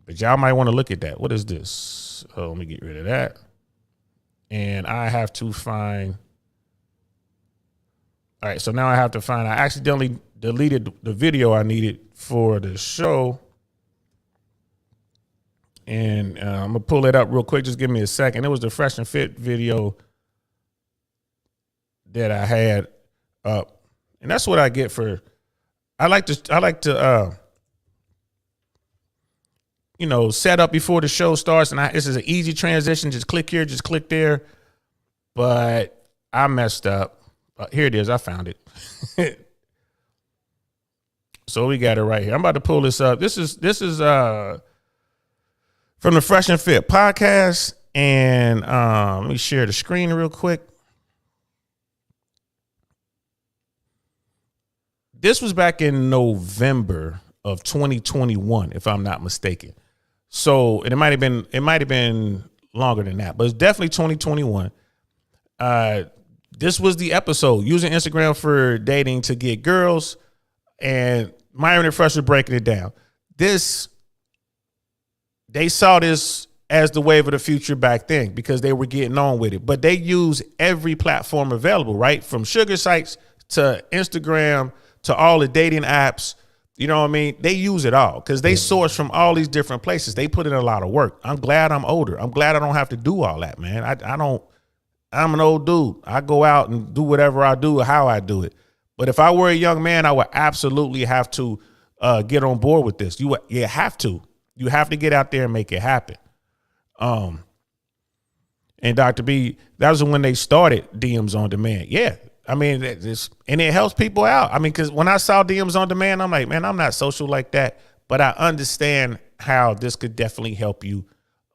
but y'all might want to look at that. What is this? Oh, let me get rid of that. And I have to find. All right, so now I have to find. I accidentally deleted the video I needed for the show. And I'm going to pull it up real quick. Just give me a second. It was the Fresh and Fit video that I had up. And that's what I get for, I like to you know, set up before the show starts. And this is an easy transition. Just click here, just click there. But I messed up. Here it is. I found it. So we got it right here. I'm about to pull this up. This is from the Fresh and Fit podcast. And let me share the screen real quick. This was back in November of 2021, if I'm not mistaken. So, and it might have been longer than that, but it's definitely 2021. This was the episode, using Instagram for dating to get girls, and Myron and Fresh were breaking it down. They saw this as the wave of the future back then because they were getting on with it, but they use every platform available, right? From sugar sites to Instagram to all the dating apps. You know what I mean? They use it all because they source from all these different places. They put in a lot of work. I'm glad I'm older. I'm glad I don't have to do all that, man. I'm an old dude. I go out and do whatever I do, how I do it. But if I were a young man, I would absolutely have to get on board with this. You have to. You have to get out there and make it happen. And Dr. B, that was when they started DMs on demand. Yeah. I mean, and it helps people out. I mean, because when I saw DMs on demand, I'm like, man, I'm not social like that. But I understand how this could definitely help you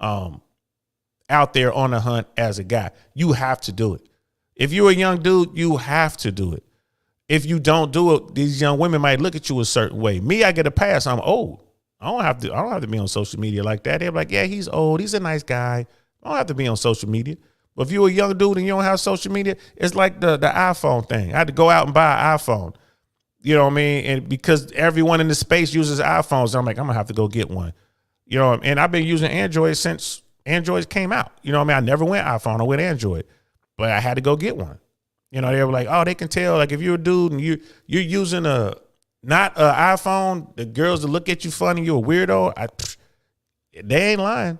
out there on the hunt as a guy. You have to do it. If you're a young dude, you have to do it. If you don't do it, these young women might look at you a certain way. Me, I get a pass. I'm old. I don't have to be on social media like that. They're like, yeah, he's old. He's a nice guy. I don't have to be on social media. But if you're a young dude and you don't have social media, it's like the iPhone thing. I had to go out and buy an iPhone. You know what I mean? And because everyone in the space uses iPhones, I'm like, I'm going to have to go get one. You know, and I've been using Android since Android came out. You know what I mean? I never went iPhone. I went Android. But I had to go get one. You know, they were like, oh, they can tell, like, if you're a dude and you're using not an iPhone, the girls that look at you funny, you're a weirdo. They ain't lying.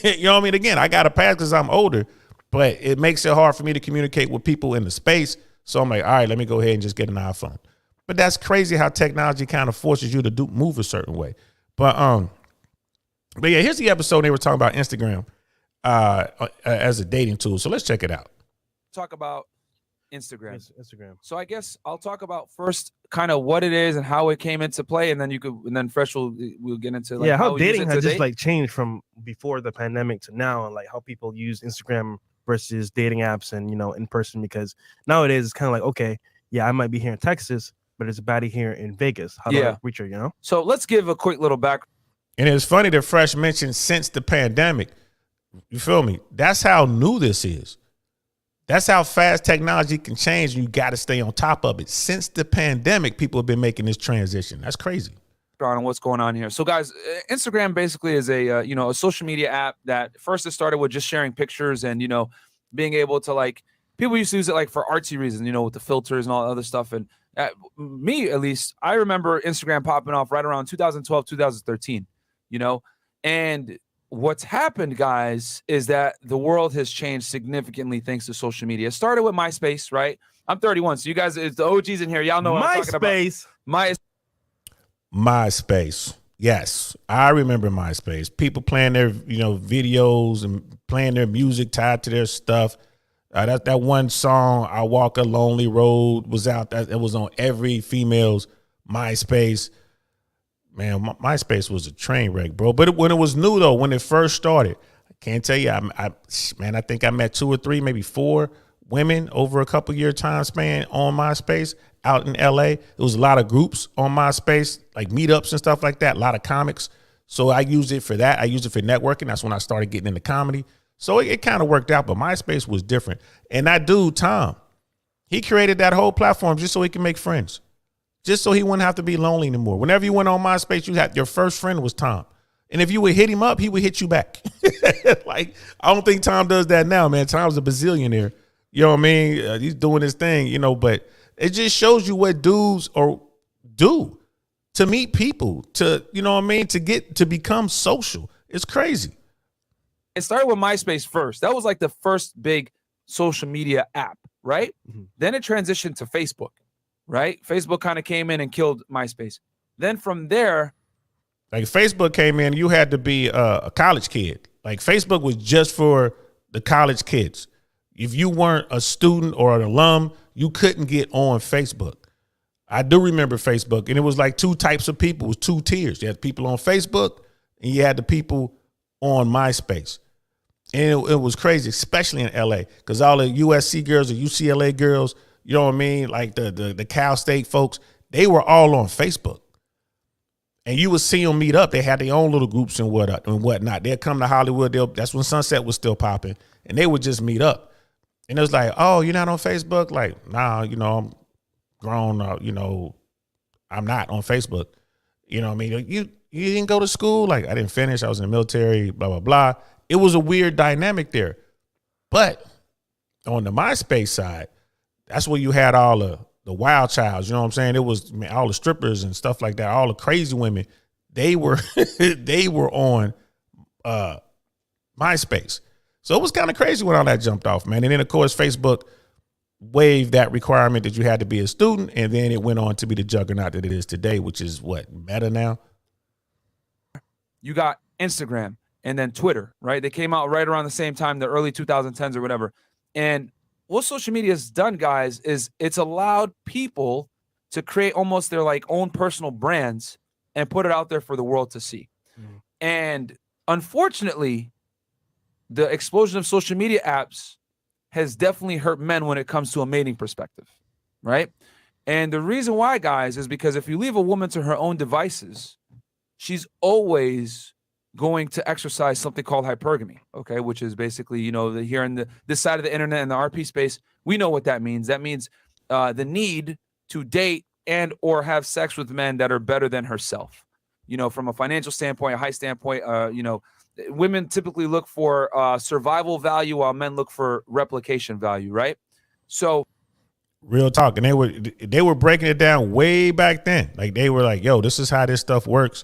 You know what I mean? Again, I got a pass because I'm older, but it makes it hard for me to communicate with people in the space. So I'm like, all right, let me go ahead and just get an iPhone. But that's crazy how technology kind of forces you to move a certain way. But yeah, here's the episode they were talking about Instagram as a dating tool. So let's check it out. Talk about Instagram. Instagram. So I guess I'll talk about first kind of what it is and how it came into play, and then Fresh we'll get into like how dating has just like changed from before the pandemic to now, and like how people use Instagram versus dating apps and in person, because nowadays it's kind of like, okay, yeah, I might be here in Texas, but it's a baddie here in Vegas. How do I reach her, So let's give a quick little back. And it's funny that Fresh mentioned since the pandemic. You feel me? That's how new this is. That's how fast technology can change, and you got to stay on top of it. Since the pandemic, people have been making this transition. That's crazy. On what's going on here. So guys, Instagram basically is a social media app that first it started with just sharing pictures and being able to, like, people used to use it like for artsy reasons, with the filters and all that other stuff. And me, at least, I remember Instagram popping off right around 2012, 2013, and what's happened, guys, is that the world has changed significantly thanks to social media. It started with MySpace, right? I'm 31, so you guys, it's the OGs in here. Y'all know what I'm talking about. MySpace. Yes, I remember MySpace. People playing their, videos and playing their music tied to their stuff. That one song, "I Walk a Lonely Road," was out. It was on every female's MySpace. Man, MySpace was a train wreck, bro. But when it was new, though, when it first started, I can't tell you. I think I met 2 or 3, maybe 4 women over a couple year time span on MySpace out in LA. There was a lot of groups on MySpace, like meetups and stuff like that, a lot of comics. So I used it for that. I used it for networking. That's when I started getting into comedy. So it kind of worked out, but MySpace was different. And that dude, Tom, he created that whole platform just so he can make friends, just so he wouldn't have to be lonely anymore. Whenever you went on MySpace, your first friend was Tom. And if you would hit him up, he would hit you back. Like, I don't think Tom does that now, man. Tom's a bazillionaire. You know what I mean? He's doing his thing, but it just shows you what dudes do to meet people, to, to become social. It's crazy. It started with MySpace first. That was like the first big social media app, right? Mm-hmm. Then it transitioned to Facebook, right? Facebook kind of came in and killed MySpace. Then from there, like, Facebook came in, you had to be a college kid. Like, Facebook was just for the college kids. If you weren't a student or an alum, you couldn't get on Facebook. I do remember Facebook, and it was like 2 types of people. It was 2 tiers. You had people on Facebook, and you had the people on MySpace. And it was crazy, especially in LA, because all the USC girls or UCLA girls, you know what I mean? Like the Cal State folks, they were all on Facebook. And you would see them meet up. They had their own little groups and whatnot. They'd come to Hollywood. That's when Sunset was still popping. And they would just meet up. And it was like, oh, you're not on Facebook? Like, nah, I'm grown. I'm not on Facebook. You know what I mean? You didn't go to school? Like, I didn't finish. I was in the military, blah, blah, blah. It was a weird dynamic there. But on the MySpace side, that's where you had all the wild childs. You know what I'm saying? It was all the strippers and stuff like that. All the crazy women. They were on MySpace. So it was kind of crazy when all that jumped off, man. And then, of course, Facebook waived that requirement that you had to be a student. And then it went on to be the juggernaut that it is today, which is what, Meta now? You got Instagram and then Twitter, right? They came out right around the same time, the early 2010s or whatever. And what social media has done, guys, is it's allowed people to create almost their like own personal brands and put it out there for the world to see. Mm. And unfortunately, the explosion of social media apps has definitely hurt men when it comes to a mating perspective, right? And the reason why, guys, is because if you leave a woman to her own devices, she's always going to exercise something called hypergamy, okay, which is basically, here in this side of the internet and the RP space, we know what that means. That means the need to date and or have sex with men that are better than herself. From a financial standpoint, a high standpoint, women typically look for survival value while men look for replication value, right? So Real talk. And they were breaking it down way back then. Like they were like, yo, this is how this stuff works.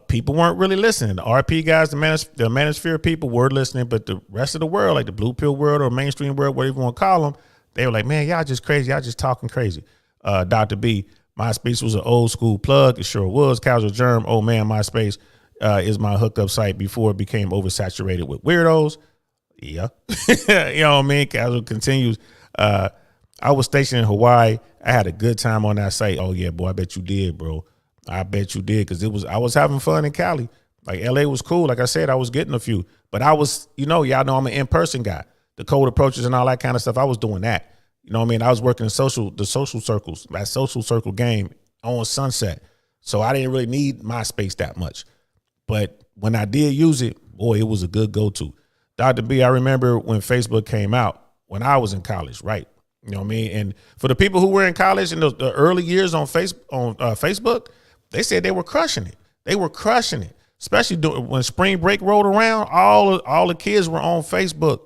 People weren't really listening. The RP guys, the manosphere people were listening, but the rest of the world, like the blue pill world or mainstream world, whatever you want to call them, they were like, man, y'all just crazy. Y'all just talking crazy. Dr. B, MySpace was an old school plug. It sure was. Casual Germ, oh man, MySpace is my hookup site before it became oversaturated with weirdos. Yeah. You know what I mean? Casual continues. I was stationed in Hawaii. I had a good time on that site. Oh yeah, boy, I bet you did, bro. I bet you did, because I was having fun in Cali. Like LA was cool. Like I said, I was getting a few, but I was, y'all know I'm an in-person guy. The cold approaches and all that kind of stuff. I was doing that. You know what I mean? I was working in the social circles, that social circle game on Sunset. So I didn't really need MySpace that much. But when I did use it, boy, it was a good go-to. Dr. B, I remember when Facebook came out when I was in college, right? You know what I mean? And for the people who were in college in the early years on Facebook, they said they were crushing it. They were crushing it, especially when spring break rolled around. All the kids were on Facebook,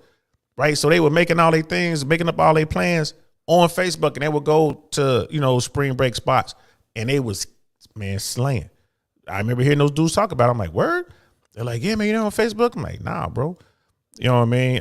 right? So they were making all their things, making up all their plans on Facebook, and they would go to spring break spots, and they was slaying. I remember hearing those dudes talk about it. I'm like, word? They're like, yeah, man, you know, on Facebook. I'm like, nah, bro. You know what I mean?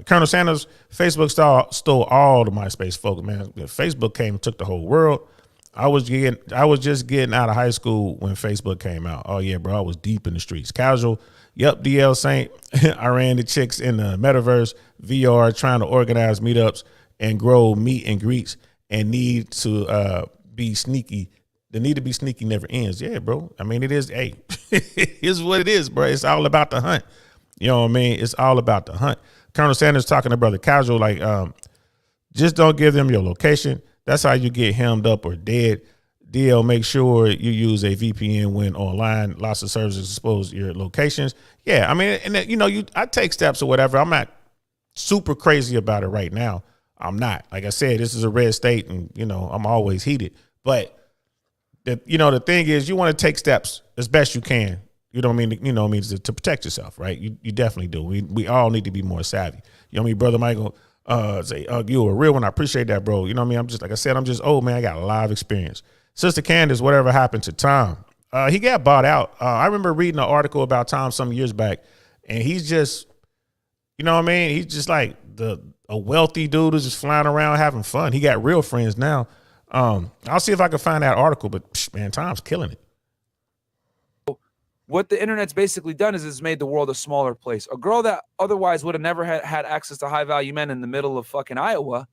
Colonel Sanders, Facebook stole all the MySpace folk, man. Facebook came and took the whole world. I was just getting out of high school when Facebook came out. Oh yeah, bro, I was deep in the streets. Casual, yep, DL Saint. I ran the chicks in the metaverse, VR, trying to organize meetups and grow meet and greets, and need to be sneaky. The need to be sneaky never ends. Yeah, bro. I mean, it is. Hey, it's what it is, bro. It's all about the hunt. You know what I mean? It's all about the hunt. Colonel Sanders talking to Brother Casual, like, just don't give them your location. That's how you get hemmed up or dead. DL, make sure you use a VPN when online. Lots of services expose your locations. Yeah, I mean, and I take steps or whatever. I'm not super crazy about it right now. I'm not. Like I said, this is a red state, and I'm always heated. But the thing is, you want to take steps as best you can. You know what I mean? To protect yourself, right? You definitely do. We all need to be more savvy. You know what I mean? Brother Michael say, you a real one. I appreciate that, bro. You know what I mean? I'm just old, man. I got a lot of experience. Sister Candace, whatever happened to Tom? He got bought out. I remember reading an article about Tom some years back, and he's just, you know what I mean? He's just like a wealthy dude who's just flying around having fun. He got real friends now. I'll see if I can find that article, but man, Tom's killing it. What the internet's basically done is it's made the world a smaller place. A girl that otherwise would have never had access to high value men in the middle of fucking Iowa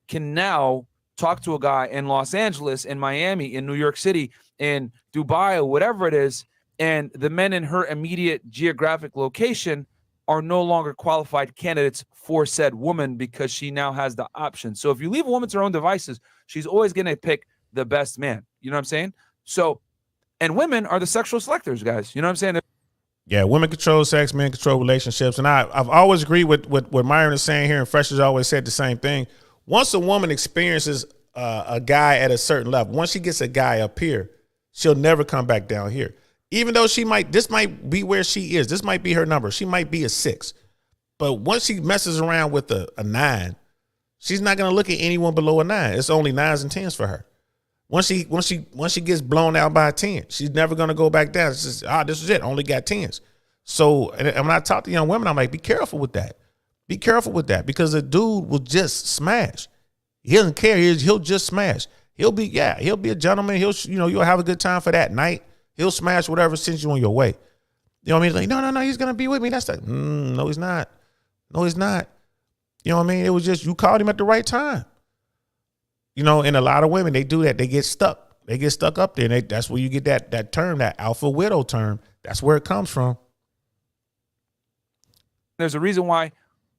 can now talk to a guy in Los Angeles, in Miami, in New York City, in Dubai, or whatever it is. And the men in her immediate geographic location are no longer qualified candidates for said woman because she now has the option. So if you leave a woman to her own devices, she's always going to pick the best man. You know what I'm saying? So, and women are the sexual selectors, guys. You know what I'm saying? Yeah, women control sex, men control relationships. And I've always agreed with what Myron is saying here, and Fresh has always said the same thing. Once a woman experiences a guy at a certain level, once she gets a guy up here, she'll never come back down here. Even though this might be where she is. This might be her number. She might be a 6. But once she messes around with a 9, she's not going to look at anyone below a 9. It's only 9s and 10s for her. Once she gets blown out by a 10, she's never going to go back down. It's just, this is it. Only got 10s. So, and when I talk to young women, I'm like, be careful with that. Be careful with that, because a dude will just smash. He doesn't care. He'll just smash. He'll be a gentleman. You'll have a good time for that night. He'll smash whatever sends you on your way. You know what I mean? Like, no, he's going to be with me. That's like, no, he's not. No, he's not. You know what I mean? It was just, you called him at the right time. And a lot of women, they do that. They get stuck. They get stuck up there. And that's where you get that term, that alpha widow term. That's where it comes from. There's a reason why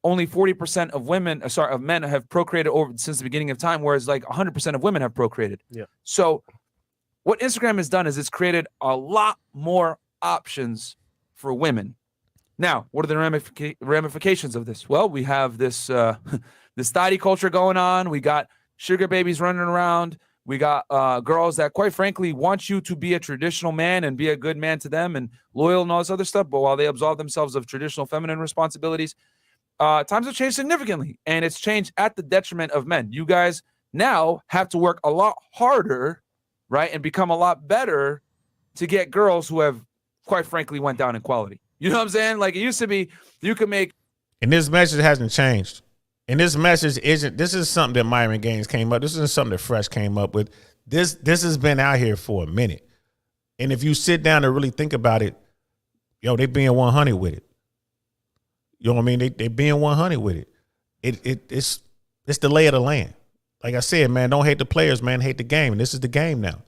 only 40% of men have procreated since the beginning of time, whereas like 100% of women have procreated. Yeah. So what Instagram has done is it's created a lot more options for women. Now, what are the ramifications of this? Well, we have this this thotty culture going on. We got sugar babies running around. We got girls that, quite frankly, want you to be a traditional man and be a good man to them and loyal and all this other stuff. But while they absolve themselves of traditional feminine responsibilities, times have changed significantly, and it's changed at the detriment of men. You guys now have to work a lot harder, right, and become a lot better to get girls who have, quite frankly, went down in quality. You know what I'm saying? Like, it used to be, you could make. And this message hasn't changed. And this message isn't, this is something that Myron Gaines came up. This isn't something that Fresh came up with. This has been out here for a minute. And if you sit down and really think about it, yo, they being 100 with it. You know what I mean? They being 100 with it. It's the lay of the land. Like I said, man, don't hate the players, man. Hate the game. And this is the game now.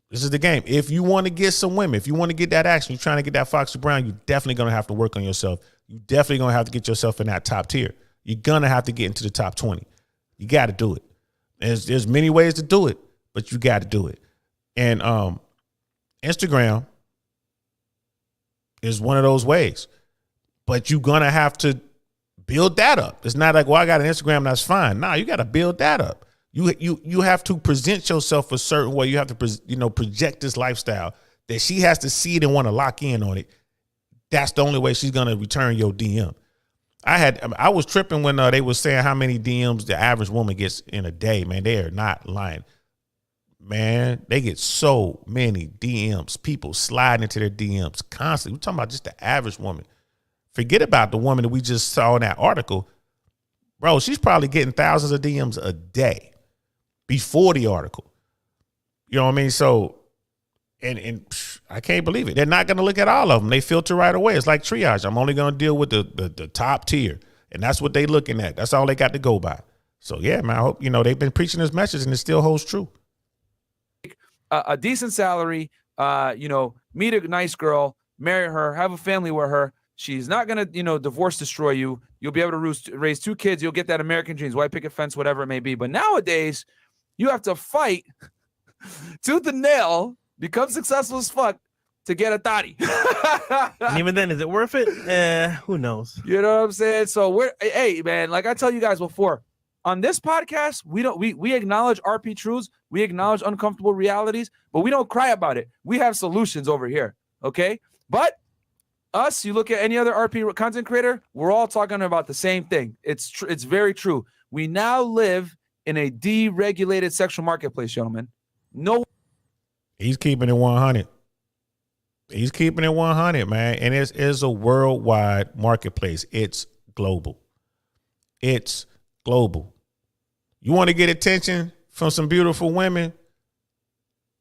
This is the game. If you want to get some women, if you want to get that action, you're trying to get that Foxy Brown, you're definitely going to have to work on yourself. You're definitely going to have to get yourself in that top tier. You're going to have to get into the top 20. You got to do it. There's many ways to do it, but you got to do it. And Instagram is one of those ways. But you're going to have to build that up. It's not like, well, I got an Instagram, that's fine. Nah, you got to build that up. You have to present yourself a certain way. You have to project this lifestyle that she has to see it and want to lock in on it. That's the only way she's going to return your DM. I was tripping when they were saying how many DMs the average woman gets in a day. Man, they are not lying. Man, they get so many DMs. People sliding into their DMs constantly. We're talking about just the average woman. Forget about the woman that we just saw in that article. Bro, she's probably getting thousands of DMs a day before the article. You know what I mean? So, and I can't believe it. They're not going to look at all of them. They filter right away. It's like triage. I'm only going to deal with the top tier. And that's what they looking at. That's all they got to go by. So, yeah, man, I hope, they've been preaching this message and it still holds true. A decent salary, meet a nice girl, marry her, have a family with her. She's not going to, divorce destroy you. You'll be able to raise 2 kids. You'll get that American dreams, white picket fence, whatever it may be. But nowadays, you have to fight tooth and nail, become successful as fuck to get a thotty. And even then, is it worth it? Who knows? You know what I'm saying? So hey, man, like I tell you guys before, on this podcast, we acknowledge RP truths. We acknowledge uncomfortable realities, but we don't cry about it. We have solutions over here. Okay. But us, you look at any other RP content creator, we're all talking about the same thing. It's very true. We now live in a deregulated sexual marketplace, gentlemen. No. He's keeping it 100. He's keeping it 100, man. And it is a worldwide marketplace. It's global. It's global. You want to get attention from some beautiful women,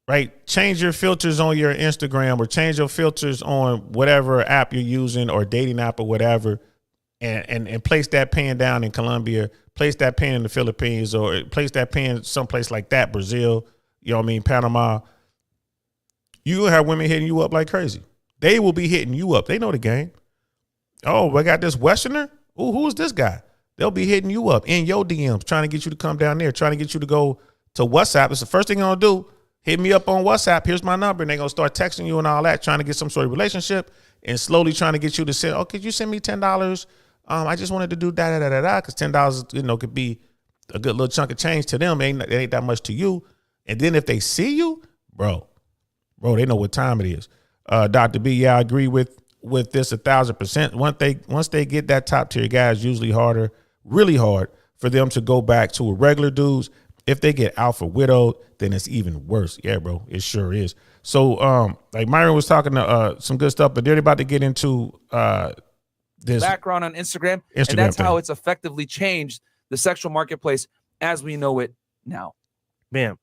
right? Change your filters on your Instagram or change your filters on whatever app you're using or dating app or whatever, and place that pen down in Colombia, place that pen in the Philippines, or place that pen someplace like that, Brazil, you know what I mean, Panama. You have women hitting you up like crazy. They will be hitting you up. They know the game. Oh, we got this Westerner? Ooh, who's this guy? They'll be hitting you up in your DMs, trying to get you to come down there, trying to get you to go to WhatsApp. It's the first thing they're going to do. Hit me up on WhatsApp. Here's my number. And they're going to start texting you and all that, trying to get some sort of relationship and slowly trying to get you to say, oh, could you send me $10? I just wanted to do da-da-da-da-da, because $10, could be a good little chunk of change to them. It ain't that much to you. And then if they see you, bro, they know what time it is. Dr. B, yeah, I agree with this 1,000%. Once they get that top tier guy, it's usually really hard for them to go back to a regular dudes. If they get alpha widowed, then it's even worse. Yeah, bro, it sure is. So, like Myron was talking some good stuff, but they're about to get into this background on Instagram, and that's how it's effectively changed the sexual marketplace as we know it now. Bam,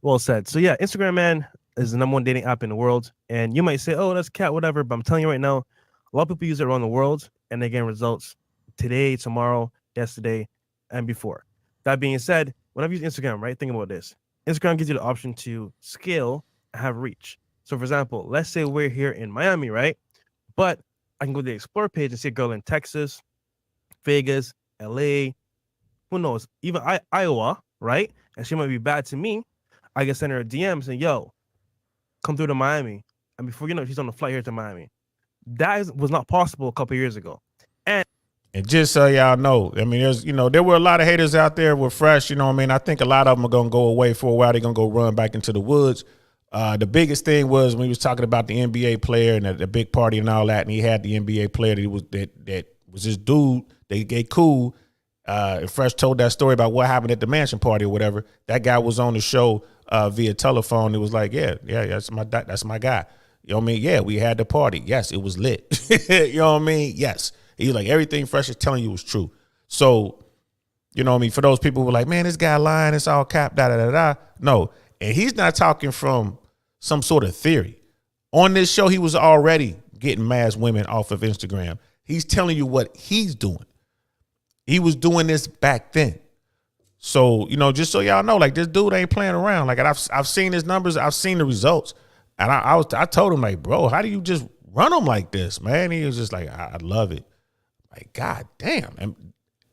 well said. So yeah, Instagram, man, is the #1 dating app in the world, and you might say, "Oh, that's cat, whatever." But I'm telling you right now, a lot of people use it around the world, and they get results today, tomorrow, yesterday, and before. That being said, when I've used Instagram, right, think about this. Instagram gives you the option to scale and have reach. So, for example, let's say we're here in Miami, right? But I can go to the Explore page and see a girl in Texas, Vegas, LA, who knows, even Iowa, right? And she might be bad to me. I can send her a DM saying, yo, come through to Miami. And before you know it, she's on the flight here to Miami. That was not possible a couple years ago. And just so y'all know, I mean, there were a lot of haters out there with Fresh, you know what I mean? I think a lot of them are going to go away for a while. They're going to go run back into the woods. The biggest thing was when he was talking about the NBA player and the big party and all that, and he had the NBA player that was this dude, they get cool, Fresh told that story about what happened at the mansion party or whatever. That guy was on the show via telephone. It was like, yeah, that's my guy. You know what I mean? Yeah, we had the party. Yes, it was lit. You know what I mean? Yes. He's like, everything Fresh is telling you was true. So, you know what I mean? For those people who were like, man, this guy lying, it's all cap, da. No. And he's not talking from some sort of theory. On this show, he was already getting mass women off of Instagram. He's telling you what he's doing. He was doing this back then. So, you know, just so y'all know, like, this dude ain't playing around. Like, I've seen his numbers. I've seen the results. And I told him, like, bro, how do you just run them like this, man? He was just like, I love it. Like, God damn. And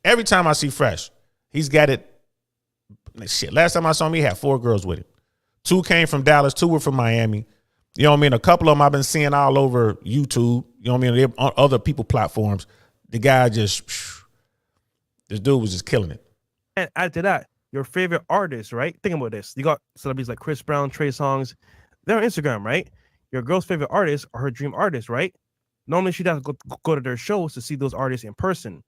every time I see Fresh, he's got it. Shit, last time I saw him, he had 4 girls with him. 2 came from Dallas, 2 were from Miami. You know what I mean? A couple of them I've been seeing all over YouTube. You know what I mean? They're on other people platforms. The guy just, this dude was just killing it. And add to that, your favorite artist, right? Think about this. You got celebrities like Chris Brown, Trey Songz. They're on Instagram, right? Your girl's favorite artist are her dream artists, right? Normally, she doesn't go to their shows to see those artists in person.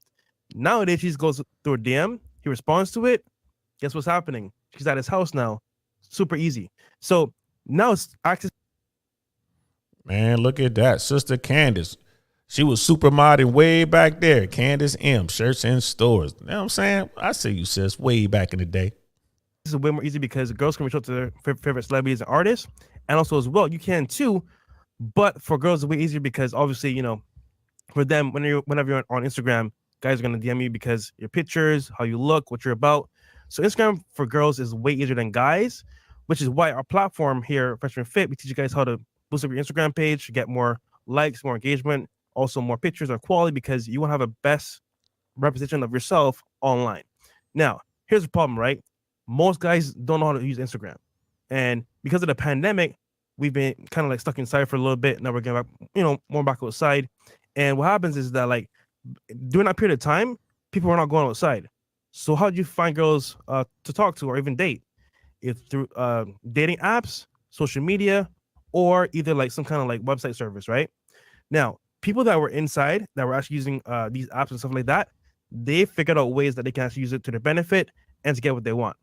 Nowadays, she just goes through a DM. He responds to it. Guess what's happening? She's at his house now. Super easy. So now it's access. Man, look at that. Sister Candace. She was super modding way back there. Candace M. Shirts in stores. You know what I'm saying? I see you, sis, way back in the day. This is way more easy because girls can reach out to their favorite celebrities and artists. And also as well, you can too. But for girls, it's way easier because obviously, you know, for them, whenever you're on Instagram, guys are going to DM you because your pictures, how you look, what you're about. So Instagram for girls is way easier than guys, which is why our platform here, Freshman Fit, we teach you guys how to boost up your Instagram page to get more likes, more engagement, also more pictures or quality because you want to have a best representation of yourself online. Now, here's the problem, right? Most guys don't know how to use Instagram. And because of the pandemic, we've been kind of like stuck inside for a little bit. Now we're getting back, you know, more back outside. And what happens is that like during that period of time, people are not going outside. So how do you find girls to talk to or even date? It's through dating apps, social media, or either like some kind of like website service, right? Now, people that were inside that were actually using these apps and stuff like that, they figured out ways that they can actually use it to their benefit and to get what they want.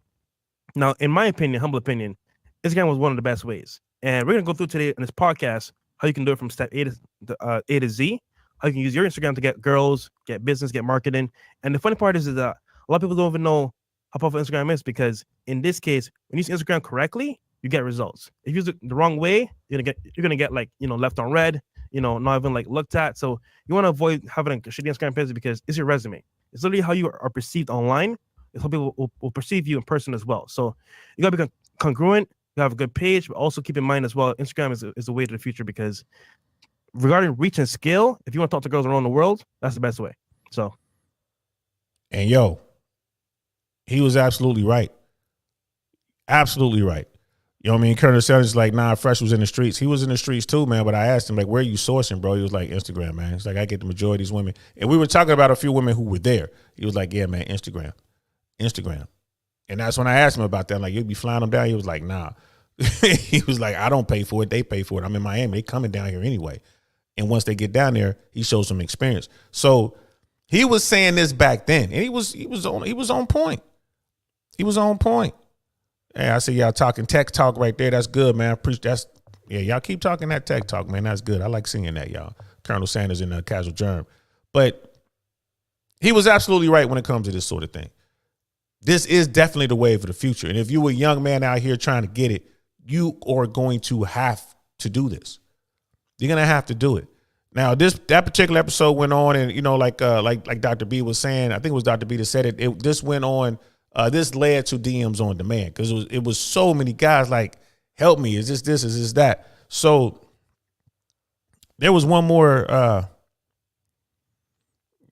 Now, in my opinion, humble opinion, Instagram was one of the best ways. And we're going to go through today in this podcast how you can do it from step A to Z, how you can use your Instagram to get girls, get business, get marketing. And the funny part is that a lot of people don't even know how powerful Instagram is because in this case, when you use Instagram correctly, you get results. If you use it the wrong way, you're gonna get like, you know, left on red, you know, not even like looked at. So you want to avoid having a shitty Instagram page because it's your resume. It's literally how you are perceived online. It's how people will perceive you in person as well. So you gotta be congruent. You have a good page, but also keep in mind as well, Instagram is a way to the future because regarding reach and scale, if you want to talk to girls around the world, that's the best way. So, and yo, he was absolutely right. Absolutely right. You know what I mean? Colonel Sanders like, nah, Fresh was in the streets. He was in the streets too, man. But I asked him, like, where are you sourcing, bro? He was like, Instagram, man. He's like, I get the majority of these women. And we were talking about a few women who were there. He was like, yeah, man, Instagram. And that's when I asked him about that. Like, you'd be flying them down. He was like, nah. He was like, I don't pay for it. They pay for it. I'm in Miami. They coming down here anyway. And once they get down there, he shows some experience. So he was saying this back then, and he was on point. He was on point. Hey, I see y'all talking tech talk right there. That's good, man. Y'all keep talking that tech talk, man. That's good. I like seeing that, y'all. Colonel Sanders and Casual Germ. But he was absolutely right when it comes to this sort of thing. This is definitely the wave of the future. And if you were a young man out here trying to get it, you are going to have to do this. You're going to have to do it. Now, that particular episode went on, and, you know, like Dr. B was saying, I think it was Dr. B that said it. This went on. This led to DMs on demand because it was so many guys like, help me. Is this, is this that? So there was one more.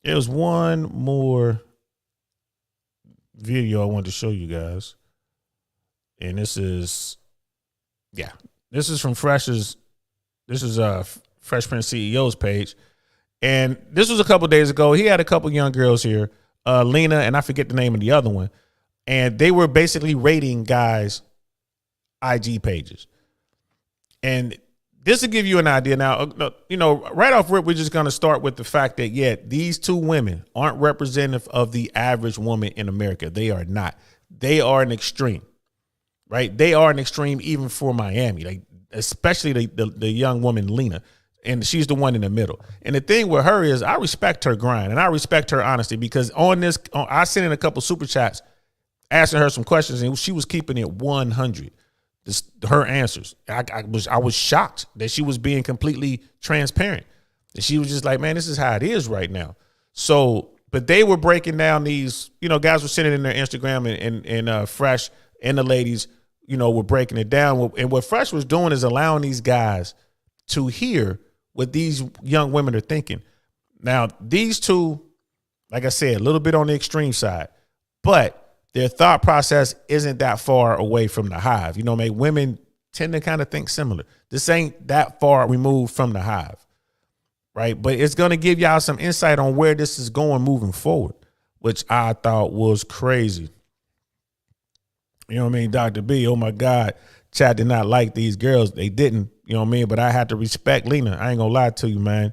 There was one more video I wanted to show you guys. And this is from Fresh's. This is Fresh Prince CEO's page. And this was a couple days ago. He had a couple young girls here, Lena, and I forget the name of the other one. And they were basically rating guys' IG pages. And this will give you an idea. Now, right off rip, we're just going to start with the fact that, these two women aren't representative of the average woman in America. They are not. They are an extreme, right? They are an extreme even for Miami, like especially the young woman, Lena. And she's the one in the middle. And the thing with her is I respect her grind and I respect her honesty, because I sent in a couple super chats asking her some questions and she was keeping it 100. Her answers. I was shocked that she was being completely transparent. And she was just like, man, this is how it is right now. So, but they were breaking down these, guys were sending in their Instagram and Fresh and the ladies, were breaking it down. And what Fresh was doing is allowing these guys to hear what these young women are thinking. Now, these two, like I said, a little bit on the extreme side, but their thought process isn't that far away from the hive. Women tend to kind of think similar. This ain't that far removed from the hive, right? But it's going to give y'all some insight on where this is going moving forward, which I thought was crazy. You know what I mean? Dr. B, oh my God, chat did not like these girls. They didn't, you know what I mean? But I had to respect Lena. I ain't gonna lie to you, man.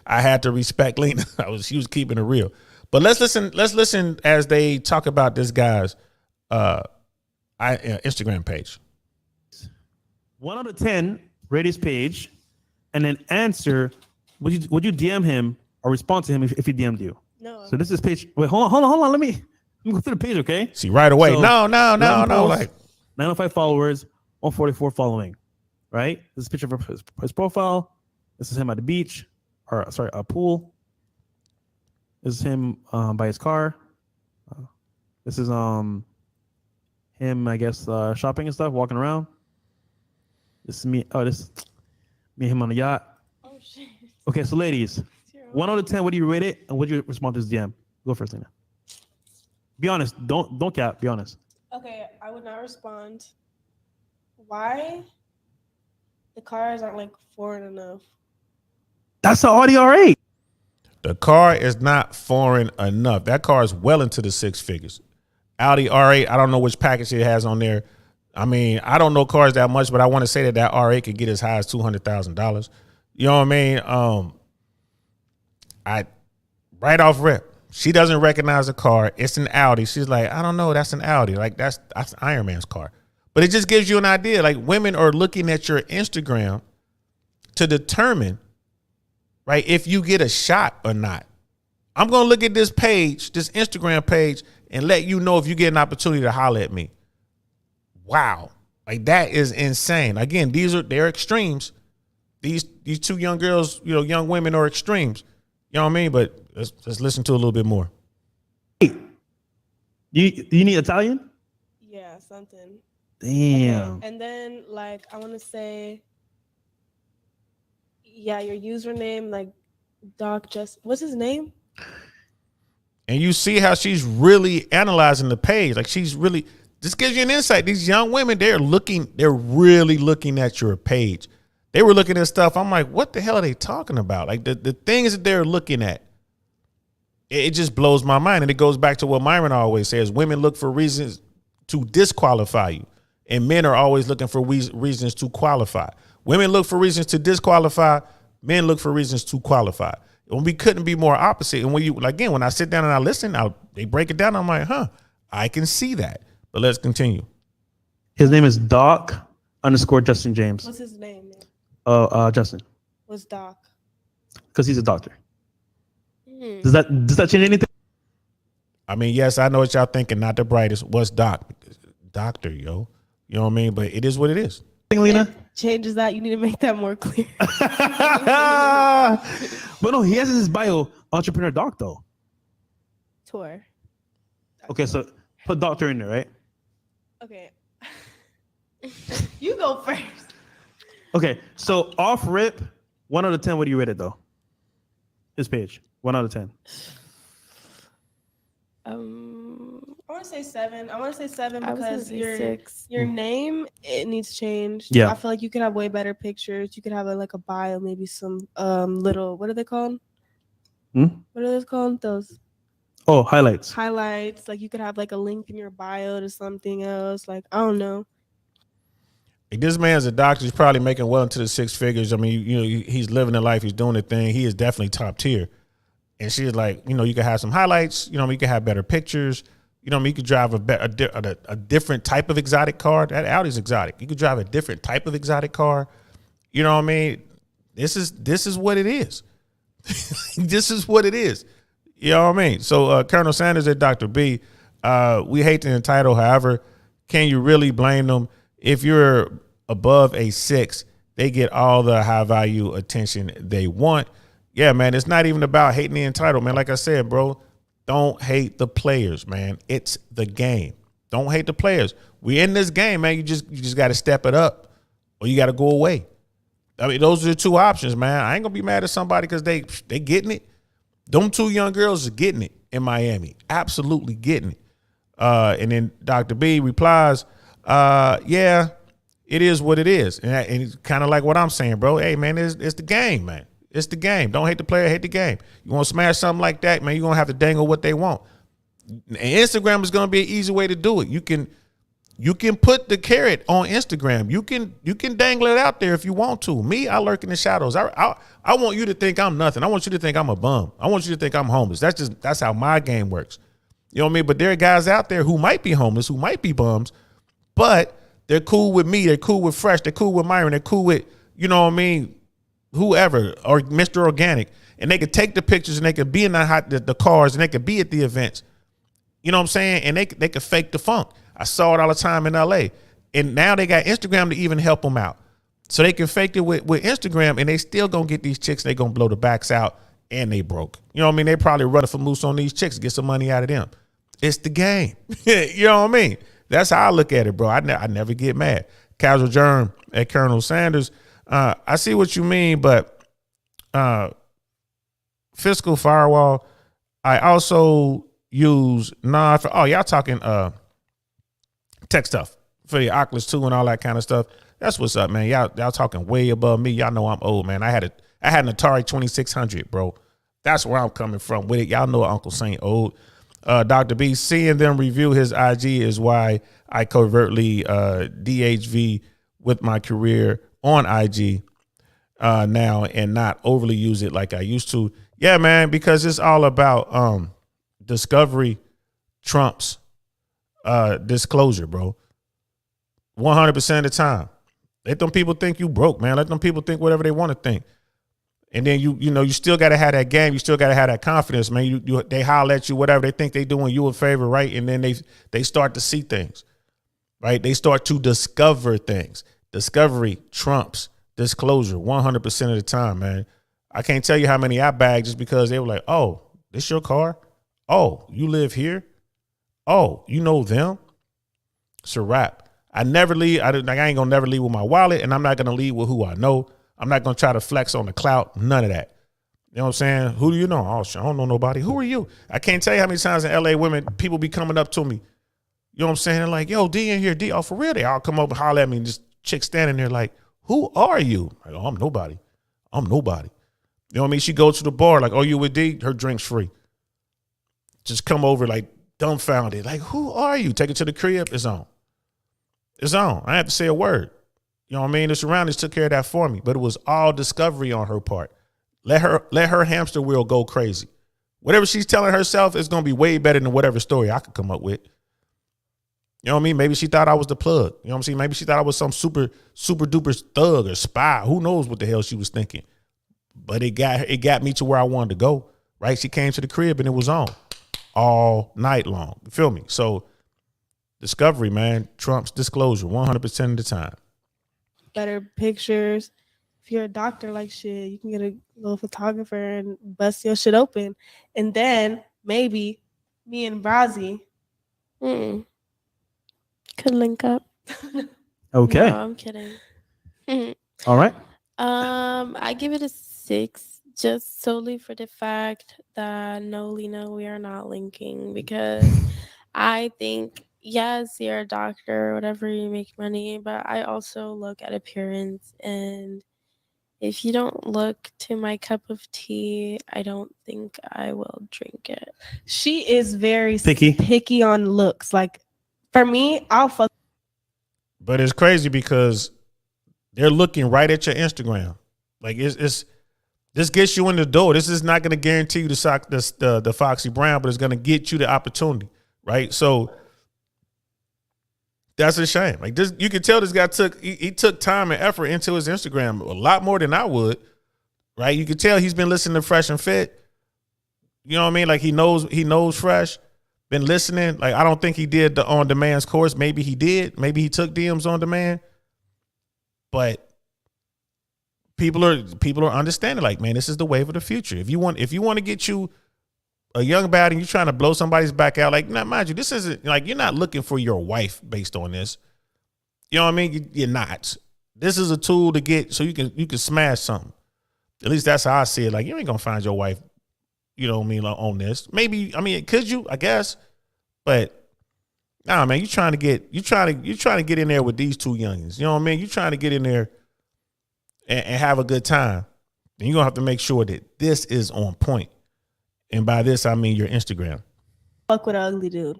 I had to respect Lena. She was keeping it real. But let's listen as they talk about this guy's Instagram page. 1 out of 10, rate his page, and then answer, would you DM him or respond to him if he DM'd you? No. So this is page. Wait, hold on. Let me go through the page, okay? See, right away. So, No. Like 905 followers, 144 following, right? This is a picture of his profile. This is him at the beach, a pool. This is him by his car. This is him, I guess, shopping and stuff, walking around. This is me. Oh, this is me and him on the yacht. Oh shit. Okay, so ladies, 1 out of 10, what do you rate it, and what do you respond to this DM? Go first, Lena. Be honest. Don't cap. Be honest. Okay, I would not respond. Why? The cars aren't like foreign enough. That's the Audi R8. The car is not foreign enough. That car is well into the 6 figures. Audi R8, I don't know which package it has on there. I mean, I don't know cars that much, but I want to say that R8 could get as high as $200,000. You know what I mean? Right off rip, she doesn't recognize the car. It's an Audi. She's like, I don't know, that's an Audi. Like that's Iron Man's car. But it just gives you an idea. Like, women are looking at your Instagram to determine, right, if you get a shot or not. I'm going to look at this page, this Instagram page, and let you know if you get an opportunity to holler at me. Wow. Like, that is insane. Again, they're extremes. These two young girls, young women are extremes. You know what I mean? But let's listen to a little bit more. Hey, you need Italian? Yeah, something. Damn. Okay. And then, like, I want to say, yeah, your username, like, what's his name? And you see how she's really analyzing the page. Like, this gives you an insight. These young women, they're really looking at your page. They were looking at stuff. I'm like, what the hell are they talking about? Like, the things that they're looking at, it just blows my mind. And it goes back to what Myron always says. Women look for reasons to disqualify you, and men are always looking for reasons to qualify. Women look for reasons to disqualify. Men look for reasons to qualify. And we couldn't be more opposite. And when I sit down and I listen, they break it down. I'm like, I can see that. But let's continue. His name is Doc_Justin James. What's his name? Justin. What's Doc? Because he's a doctor. Does that change anything? I mean, yes, I know what y'all thinking. Not the brightest. What's Doc? Doctor, yo. You know what I mean? But it is what it is. Lena? Changes that. You need to make that more clear. But no, he has in his bio entrepreneur doc though. Tour. Okay, so put doctor in there, right? Okay. You go first. Okay, so off rip, 1 out of 10, what do you rate it though? His page, 1 out of 10. I want to say 7. I want to say 7 because your name, it needs changed. Yeah. I feel like you could have way better pictures. You could have a bio, maybe some little, what are they called? What are those called? Those. Oh, highlights. Highlights. Like, you could have like a link in your bio to something else. Like, I don't know. Like, this man's a doctor. He's probably making well into the six figures. I mean, you know, he's living the life. He's doing the thing. He is definitely top tier. And she's like, you know, you can have some highlights. You know, you can have better pictures. You know, you could drive a different type of exotic car. That Audi's exotic. You could drive a different type of exotic car. You know what I mean? This is what it is. This is what it is. You know what I mean? So Colonel Sanders and Dr. B, we hate to entitle. However, can you really blame them? If you're above a 6, they get all the high value attention they want. Yeah, man, it's not even about hating the entitled, man. Like I said, bro, don't hate the players, man. It's the game. Don't hate the players. We in this game, man. You just got to step it up, or you got to go away. I mean, those are the two options, man. I ain't gonna be mad at somebody because they getting it. Them two young girls are getting it in Miami, absolutely getting it. And then Dr. B replies, yeah, it is what it is. And it's kind of like what I'm saying, bro. Hey, man, it's the game, man. It's the game. Don't hate the player, hate the game. You want to smash something like that, man, you're going to have to dangle what they want. And Instagram is going to be an easy way to do it. You can put the carrot on Instagram. You can dangle it out there if you want to. Me, I lurk in the shadows. I want you to think I'm nothing. I want you to think I'm a bum. I want you to think I'm homeless. That's how my game works. You know what I mean? But there are guys out there who might be homeless, who might be bums, but they're cool with me. They're cool with Fresh. They're cool with Myron. They're cool with, you know what I mean, whoever, or Mr. Organic. And they could take the pictures and they could be in the cars and they could be at the events. You know what I'm saying? And they could fake the funk. I saw it all the time in LA. And now they got Instagram to even help them out. So they can fake it with Instagram and they still gonna get these chicks. They gonna blow the backs out and they broke. You know what I mean? They probably run for moose on these chicks, get some money out of them. It's the game. You know what I mean? That's how I look at it, bro. I never get mad. Casual Germ at Colonel Sanders. I see what you mean, but fiscal firewall, I also use y'all talking tech stuff for the Oculus 2 and all that kind of stuff. That's what's up, man. Y'all talking way above me. Y'all know I'm old, man. I had an Atari 2600, bro. That's where I'm coming from with it. Y'all know Uncle Saint old. Dr. B, seeing them review his IG is why I covertly DHV with my career on IG now and not overly use it like I used to. Yeah, man, because it's all about discovery trumps disclosure, bro. 100% of the time. Let them people think you broke, man. Let them people think whatever they want to think. And then you still got to have that game. You still got to have that confidence, man. They holler at you, whatever. They think they doing you a favor, right? And then they start to see things, right? They start to discover things. Discovery trumps disclosure 100% of the time, man. I can't tell you how many I bagged just because they were like, oh, this your car? Oh, you live here? Oh, you know them? It's a wrap. I never leave. I ain't gonna never leave with my wallet, and I'm not gonna leave with who I know. I'm not gonna try to flex on the clout. None of that. You know what I'm saying? Who do you know? Oh, I don't know nobody. Who are you? I can't tell you how many times in LA people be coming up to me. You know what I'm saying? They're like, yo, D in here, D. Oh, for real? They all come up and holler at me, and just chick standing there like, who are you? Like, oh, I'm nobody. I'm nobody. You know what I mean? She goes to the bar like, oh, you with D? Her drink's free. Just come over like dumbfounded. Like, who are you? Take it to the crib. It's on. It's on. I have to say a word. You know what I mean? The surroundings took care of that for me, but it was all discovery on her part. Let her hamster wheel go crazy. Whatever she's telling herself is going to be way better than whatever story I could come up with. You know what I mean? Maybe she thought I was the plug. You know what I'm saying? Maybe she thought I was some super duper thug or spy. Who knows what the hell she was thinking? But it got me to where I wanted to go, right? She came to the crib and it was on all night long. You feel me? So discovery, man, trumps disclosure 100% of the time. Better pictures. If you're a doctor, like shit, you can get a little photographer and bust your shit open. And then maybe me and Brazzy could link up. Okay. No, I'm kidding. All right. I give it a 6 just solely for the fact that no, Lena, we are not linking because I think yes, you're a doctor, whatever, you make money, but I also look at appearance, and if you don't look to my cup of tea, I don't think I will drink it. She is very picky on looks. Like, for me, I'll fuck. But it's crazy because They're looking right at your Instagram. Like it's this gets you in the door. This is not going to guarantee you the Foxy Brown, but it's going to get you the opportunity, right? So that's a shame. Like this, you can tell this guy took time and effort into his Instagram a lot more than I would, right? You can tell he's been listening to Fresh and Fit. You know what I mean? Like he knows Fresh. Been listening. Like I don't think he did the on demand's course. Maybe he did. Maybe he took DMs on demand. But people are understanding. Like, man, this is the wave of the future. If you want to get you a young bat and you're trying to blow somebody's back out, like, now, mind you, this isn't like you're not looking for your wife based on this. You know what I mean? You're not. This is a tool to get so you can smash something. At least that's how I see it. Like, you ain't gonna find your wife, you know what I mean, on this. Maybe, I mean, could you? I guess, but nah, man, you're trying to get in there with these two youngins. You know what I mean? You're trying to get in there and have a good time. And you're gonna have to make sure that this is on point. And by this, I mean your Instagram. Fuck with an ugly dude.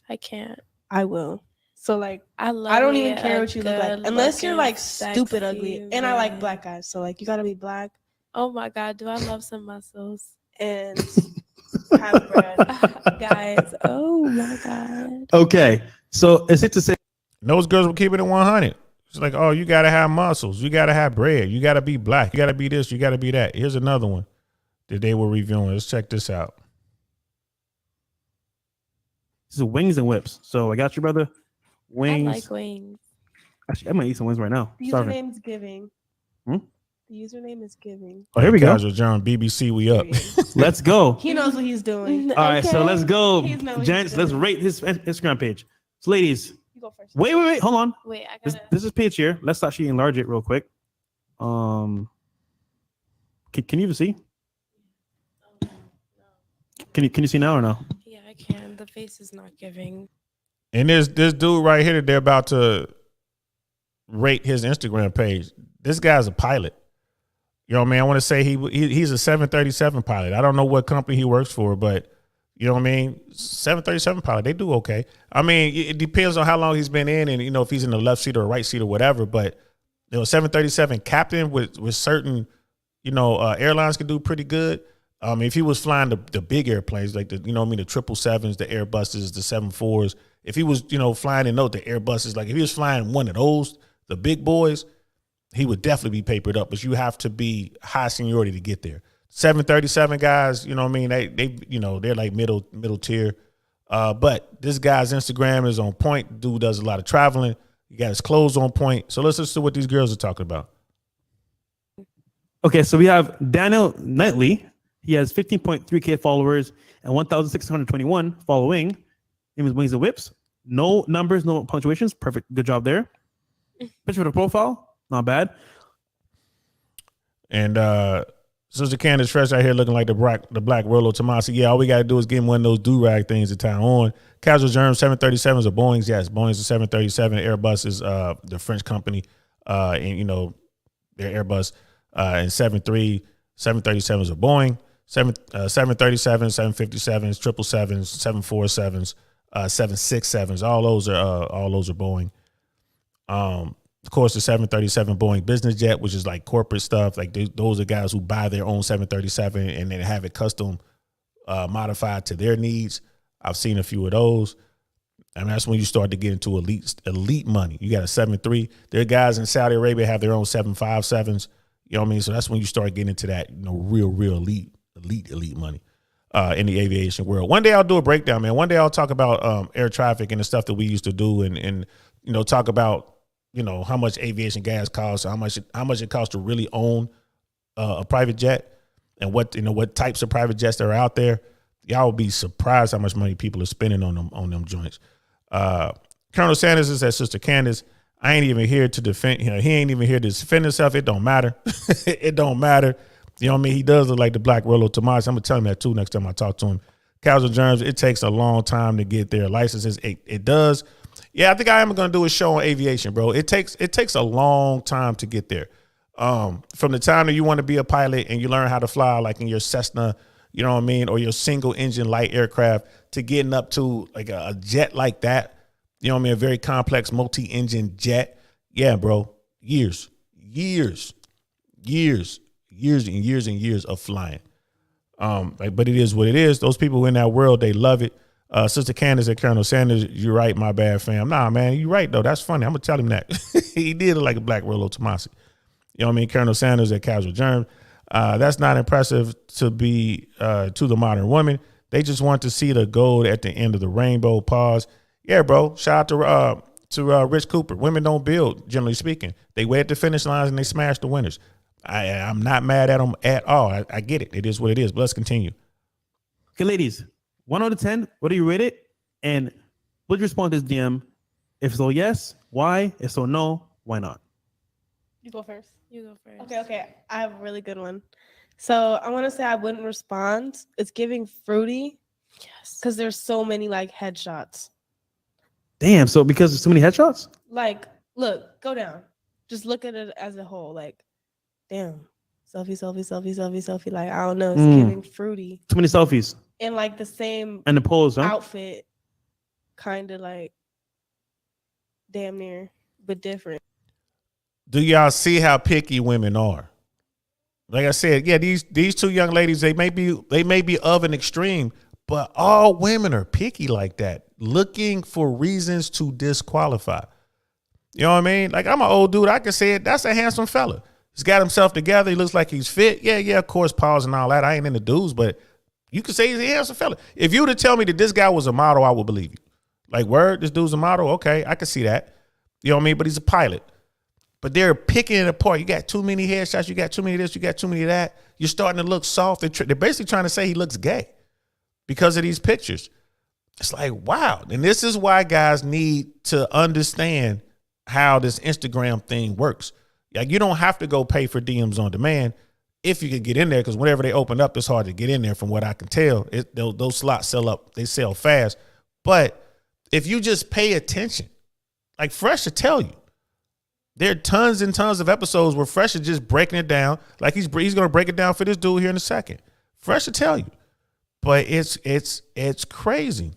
I can't. I will. So like, I don't even care what you look like, unless you're like sexy stupid ugly. And I like man. black guys, so like you gotta be black Oh my God, do I love some muscles? and have bread. Guys, oh my God. Okay, so is it to say And those girls were keeping it 100. It's like, oh, you gotta have muscles, you gotta have bread, you gotta be black, you gotta be this, you gotta be that. Here's another one that they were reviewing. Let's check this out. this is wings and whips? So I got you, brother. Wings. I like wings. Actually, I might eat some wings right now. The Sorry. username's giving. Hmm? The username is giving. Oh, here we go. Casual John, BBC, we up. Let's go. He knows what he's doing. All right, so let's go, He's not what gents. he's Let's doing. rate his Instagram page. So, ladies, You go first. wait, hold on. Wait, I This, gotta. this is page here. Let's actually enlarge it real quick. Can you even see? Can you see now or no? Yeah, I can. The face is not giving. And there's this dude right here that they're about to rate his Instagram page. This guy's a pilot. You know what I mean? I want to say he's a 737 pilot. I don't know what company he works for, but you know what I mean? 737 pilot, they do okay. I mean, it depends on how long he's been in and, you know, if he's in the left seat or right seat or whatever, but you know, 737 captain with certain, you know, airlines can do pretty good. If he was flying the big airplanes, like the, you know what I mean, the 777s, the Airbuses, the 74s, if he was, you know, flying and the Airbuses, like if he was flying one of those, the big boys, he would definitely be papered up, but you have to be high seniority to get there. 737 guys, you know what I mean? They you know, they're like middle tier. But this guy's Instagram is on point. Dude does a lot of traveling. He got his clothes on point. So let's listen to what these girls are talking about. Okay, so we have Daniel Knightley. He has 15.3K followers and 1,621 following. Name is Wings and Whips. No numbers, no punctuations. Perfect. Good job there. Picture of the profile. Not bad. And Sister Candace Fresh out here looking like the black Rollo Tomasi. Yeah, all we got to do is get him one of those do-rag things to tie on. Casual Germs, 737s or Boeings. Yes, Boeing's a 737. Airbus is the French company. And, you know, their Airbus. And 737s are Boeing. 737s, 757s, 777s, 747s, 767s. All those are Boeing. Of course, the 737 Boeing business jet, which is like corporate stuff. Like those are guys who buy their own 737 and then have it custom modified to their needs. I've seen a few of those. I mean, that's when you start to get into elite money. You got a 737. There are guys in Saudi Arabia have their own 757s. You know what I mean? So that's when you start getting into that, you know, real elite money in the aviation world. One day I'll do a breakdown, man. One day I'll talk about air traffic and the stuff that we used to do and you know, talk about, you know, how much aviation gas costs, how much it costs to really own a private jet, and what types of private jets that are out there. Y'all will be surprised how much money people are spending on them joints. Colonel Sanders is at Sister Candace. I ain't even here to defend. You know, he ain't even here to defend himself. It don't matter. It don't matter. You know what I mean? He does look like the black Rollo Tomas. I'm gonna tell him that too next time I talk to him. Casual Germs. It takes a long time to get their licenses. It does. Yeah, I think I am going to do a show on aviation, bro. It takes a long time to get there. From the time that you want to be a pilot and you learn how to fly, like in your Cessna, you know what I mean, or your single engine light aircraft, to getting up to like a jet like that, you know what I mean, a very complex multi-engine jet. Yeah, bro, years years and years of flying. But it is what it is. Those people in that world, they love it. Sister Candace and Colonel Sanders, you're right, my bad fam. Nah, man, you're right though. That's funny. I'm gonna tell him that. He did look like a black Rollo Tomasi. You know what I mean? Colonel Sanders at Casual Germ. That's not impressive to be to the modern woman. They just want to see the gold at the end of the rainbow. Pause. Yeah, bro. Shout out to Rich Cooper. Women don't build, generally speaking. They wait at the finish lines and they smash the winners. I'm not mad at them at all. I get it. It is what it is. But let's continue. Okay, ladies, 1 out of 10, what do you rate it? And would you respond to this DM? If so, yes, why? If so, no, why not? You go first. You go first. Okay. I have a really good one. So I want to say I wouldn't respond. It's giving fruity. Yes. Because there's so many like headshots. Damn, so because there's so many headshots? Like, look, go down. Just look at it as a whole. Like, damn. Selfie. Like, I don't know. It's giving fruity. Too many selfies. And like the same And the pose, huh? outfit. Kind of like damn near, but different. Do y'all see how picky women are? Like I said, yeah, these two young ladies, they may be of an extreme, but all women are picky like that, looking for reasons to disqualify. You know what I mean? Like, I'm an old dude. I can say it. That's a handsome fella. He's got himself together. He looks like he's fit. Yeah, of course, pause and all that. I ain't in the dudes, but you could say he's a handsome fella. If you were to tell me that this guy was a model, I would believe you. Like, word, this dude's a model? Okay, I can see that. You know what I mean? But he's a pilot. But they're picking it apart. You got too many headshots. You got too many of this. You got too many of that. You're starting to look soft. They're basically trying to say he looks gay because of these pictures. It's like, wow. And this is why guys need to understand how this Instagram thing works. Like, you don't have to go pay for DMs on demand if you can get in there, because whenever they open up, it's hard to get in there from what I can tell. Those slots sell up. They sell fast. But if you just pay attention, like Fresh will tell you, there are tons and tons of episodes where Fresh is just breaking it down. Like he's going to break it down for this dude here in a second. Fresh will tell you. But it's crazy.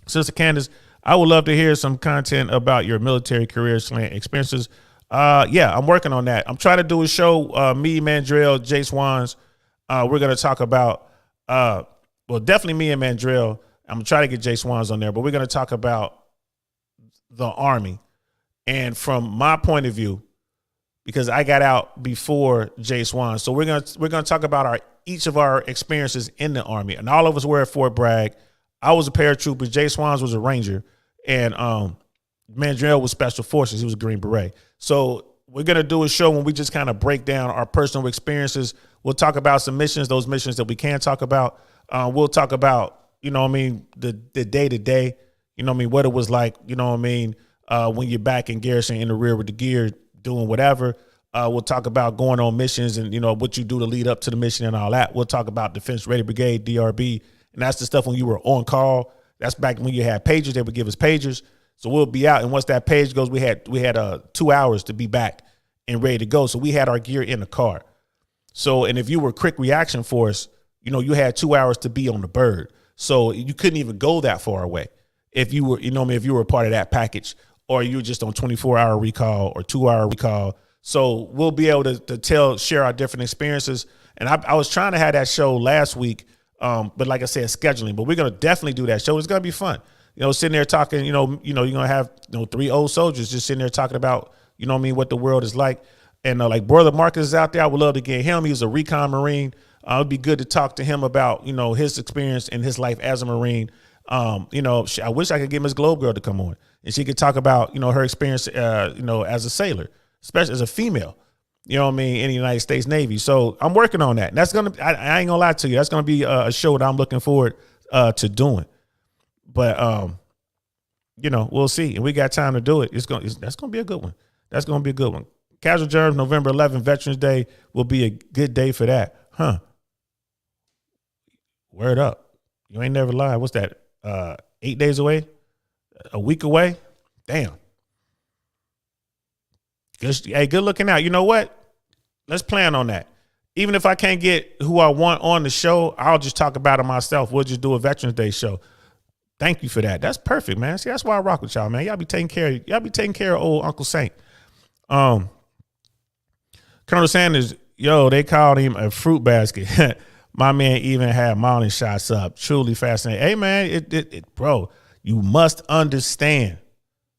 Sister Candace, I would love to hear some content about your military career experiences. Yeah, I'm working on that. I'm trying to do a show, me, Mandrell, Jay Swans. We're going to talk about, definitely me and Mandrell. I'm going to try to get Jay Swans on there, but we're going to talk about the Army. And from my point of view, because I got out before Jay Swan, so we're gonna talk about each of our experiences in the Army. And all of us were at Fort Bragg. I was a paratrooper. Jay Swans was a Ranger, and Mandrell was Special Forces. He was a Green Beret. So we're gonna do a show when we just kind of break down our personal experiences. We'll talk about some missions, those missions that we can talk about. We'll talk about, you know what I mean, the day to day. You know what I mean, what it was like. You know what I mean. When you're back in garrison in the rear with the gear doing whatever. We'll talk about going on missions and, you know, what you do to lead up to the mission and all that. We'll talk about Defense Ready Brigade, DRB. And that's the stuff when you were on call. That's back when you had pagers. They would give us pagers. So we'll be out. And once that page goes, we had 2 hours to be back and ready to go. So we had our gear in the car. So, and if you were quick reaction force, you know, you had 2 hours to be on the bird. So you couldn't even go that far away. If you were, you know, if you were a part of that package, or you were just on 24-hour recall or 2-hour recall. So we'll be able to share our different experiences. And I was trying to have that show last week, but like I said, scheduling. But we're going to definitely do that show. It's going to be fun. You know, sitting there talking, you know, you're going to have, you know, 3 old soldiers just sitting there talking about, you know what I mean, what the world is like. And like Brother Marcus is out there. I would love to get him. He was a recon Marine. It'd be good to talk to him about, you know, his experience in his life as a Marine. You know, I wish I could get Miss Globe Girl to come on and she could talk about, you know, her experience, you know, as a sailor, especially as a female, you know what I mean, in the United States Navy. So I'm working on that. And that's going to, I ain't gonna lie to you. That's going to be a show that I'm looking forward to doing. But, you know, we'll see. And we got time to do it. That's going to be a good one. That's going to be a good one. Casual Germs, November 11th, Veterans Day will be a good day for that. Huh. Word up. You ain't never lied. What's that? 8 days away? A week away? Damn. Hey, good looking out. You know what? Let's plan on that. Even if I can't get who I want on the show, I'll just talk about it myself. We'll just do a Veterans Day show. Thank you for that. That's perfect, man. See, that's why I rock with y'all, man. Y'all be taking care of old Uncle Saint. Colonel Sanders, yo, they called him a fruit basket. My man even had mountain shots up. Truly fascinating. Hey, man, bro, you must understand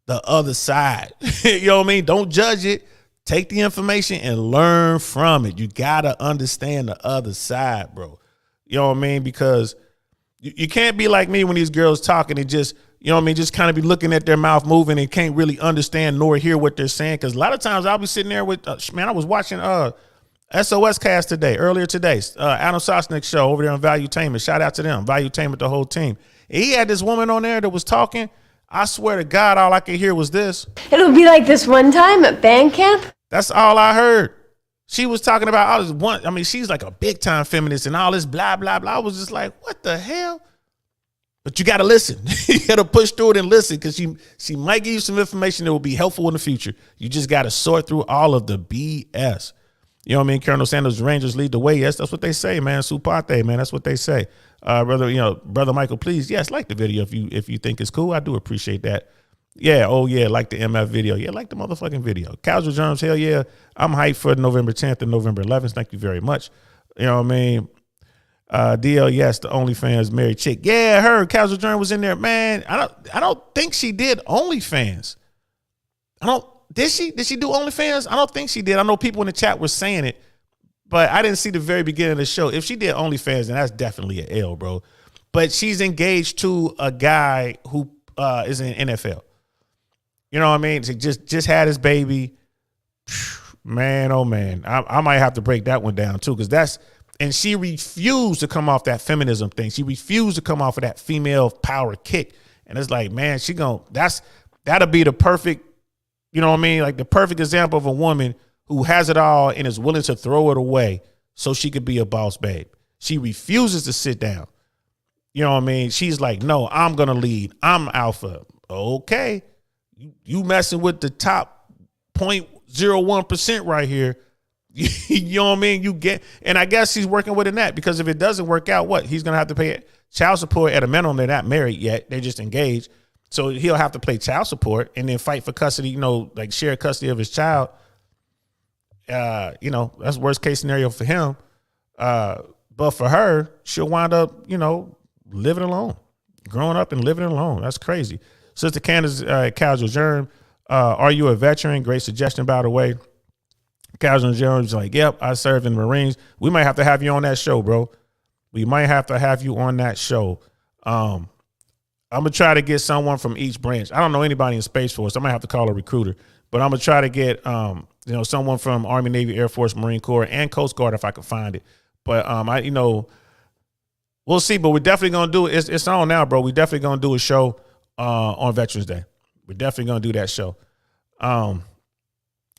the other side. You know what I mean? Don't judge it. Take the information and learn from it. You got to understand the other side, bro. You know what I mean? Because you can't be like me when these girls talking and just, you know what I mean, just kind of be looking at their mouth moving and can't really understand nor hear what they're saying. Because a lot of times I'll be sitting there with, man, I was watching SOS Cast earlier today, Adam Sosnick's show over there on Valuetainment. Shout out to them, Valuetainment, the whole team. And he had this woman on there that was talking. I swear to God, all I could hear was this. It'll be like this one time at band camp. That's all I heard. She was talking about all this one. I mean, she's like a big time feminist and all this blah, blah, blah. I was just like, what the hell? But you got to listen. You got to push through it and listen, because she might give you some information that will be helpful in the future. You just got to sort through all of the BS. You know what I mean? Colonel Sanders, Rangers lead the way. Yes, that's what they say, man. Supate, man. That's what they say. Brother Michael, please, yes, like the video if you think it's cool. I do appreciate that. Yeah, oh yeah, like the MF video. Yeah, like the motherfucking video. Casual Germs, hell yeah. I'm hyped for November 10th and November 11th. Thank you very much. You know what I mean? DL, yes, the OnlyFans married chick. Yeah, her Casual Germ was in there, man. I don't think she did OnlyFans. Did she do OnlyFans? I don't think she did. I know people in the chat were saying it, but I didn't see the very beginning of the show. If she did OnlyFans, then that's definitely an L, bro. But she's engaged to a guy who is in NFL. You know what I mean? She just had his baby. Man, oh man. I might have to break that one down too, because and she refused to come off that feminism thing. She refused to come off of that female power kick. And it's like, man, that'll be the perfect, you know what I mean? Like the perfect example of a woman who has it all and is willing to throw it away so she could be a boss babe. She refuses to sit down. You know what I mean? She's like, no, I'm going to lead. I'm alpha. Okay. You messing with the top 0.01% right here. You know what I mean? And I guess he's working with a net, because if it doesn't work out, what? He's going to have to pay child support at a minimum. They're not married yet. They're just engaged. So he'll have to pay child support and then fight for custody, you know, like share custody of his child. You know, that's worst case scenario for him. But for her, she'll wind up, you know, living alone, growing up and living alone. That's crazy. Sister Candace, Casual Germ, are you a veteran? Great suggestion, by the way. Casual Germ's like, yep, I served in the Marines. We might have to have you on that show, bro. We might have to have you on that show. I'm going to try to get someone from each branch. I don't know anybody in Space Force. I might have to call a recruiter. But I'm going to try to get someone from Army, Navy, Air Force, Marine Corps, and Coast Guard if I can find it. But, we'll see. But we're definitely going to do it. It's on now, bro. We're definitely going to do a show on Veterans Day. We're definitely going to do that show.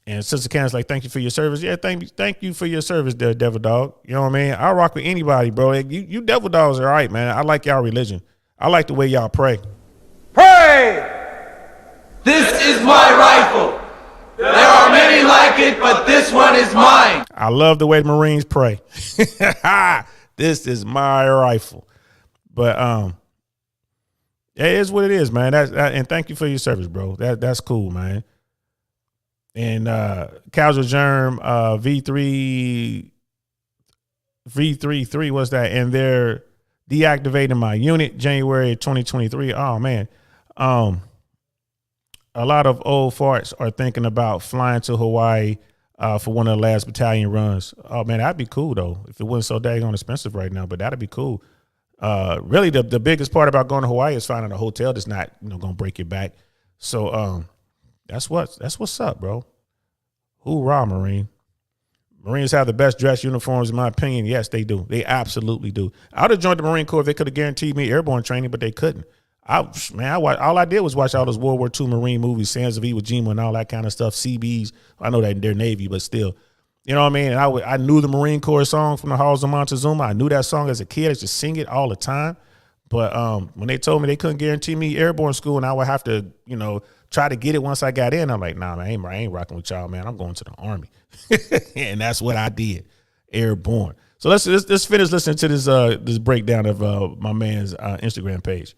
And Sister Candace, like, thank you for your service. Yeah, thank you for your service there, Devil Dog. You know what I mean? I'll rock with anybody, bro. You Devil Dogs are all right, man. I like y'all religion. I like the way y'all pray. Pray! This is my rifle. There are many like it, but this one is mine. I love the way the Marines pray. This is my rifle. But it is what it is, man. And thank you for your service, bro. That's cool, man. And Casual Germ, V33, what's that? And they're deactivating my unit January 2023. Oh man. A lot of old farts are thinking about flying to Hawaii for one of the last battalion runs. Oh man, that'd be cool though, if it wasn't so daggone expensive right now, but that'd be cool. Really the biggest part about going to Hawaii is finding a hotel that's not, gonna break your back. So that's what's up, bro. Hoorah, Marine. Marines have the best dress uniforms, in my opinion. Yes, they do. They absolutely do. I would have joined the Marine Corps if they could have guaranteed me airborne training, but they couldn't. All I did was watch all those World War II Marine movies, Sands of Iwo Jima and all that kind of stuff. CBs. I know that they're Navy, but still. You know what I mean? And I knew the Marine Corps song from the Halls of Montezuma. I knew that song as a kid. I used to sing it all the time. But when they told me they couldn't guarantee me airborne school and I would have to, try to get it once I got in, I'm like, nah, man, I ain't rocking with y'all, man. I'm going to the Army. And that's what I did, airborne. So let's finish listening to this breakdown of my man's Instagram page.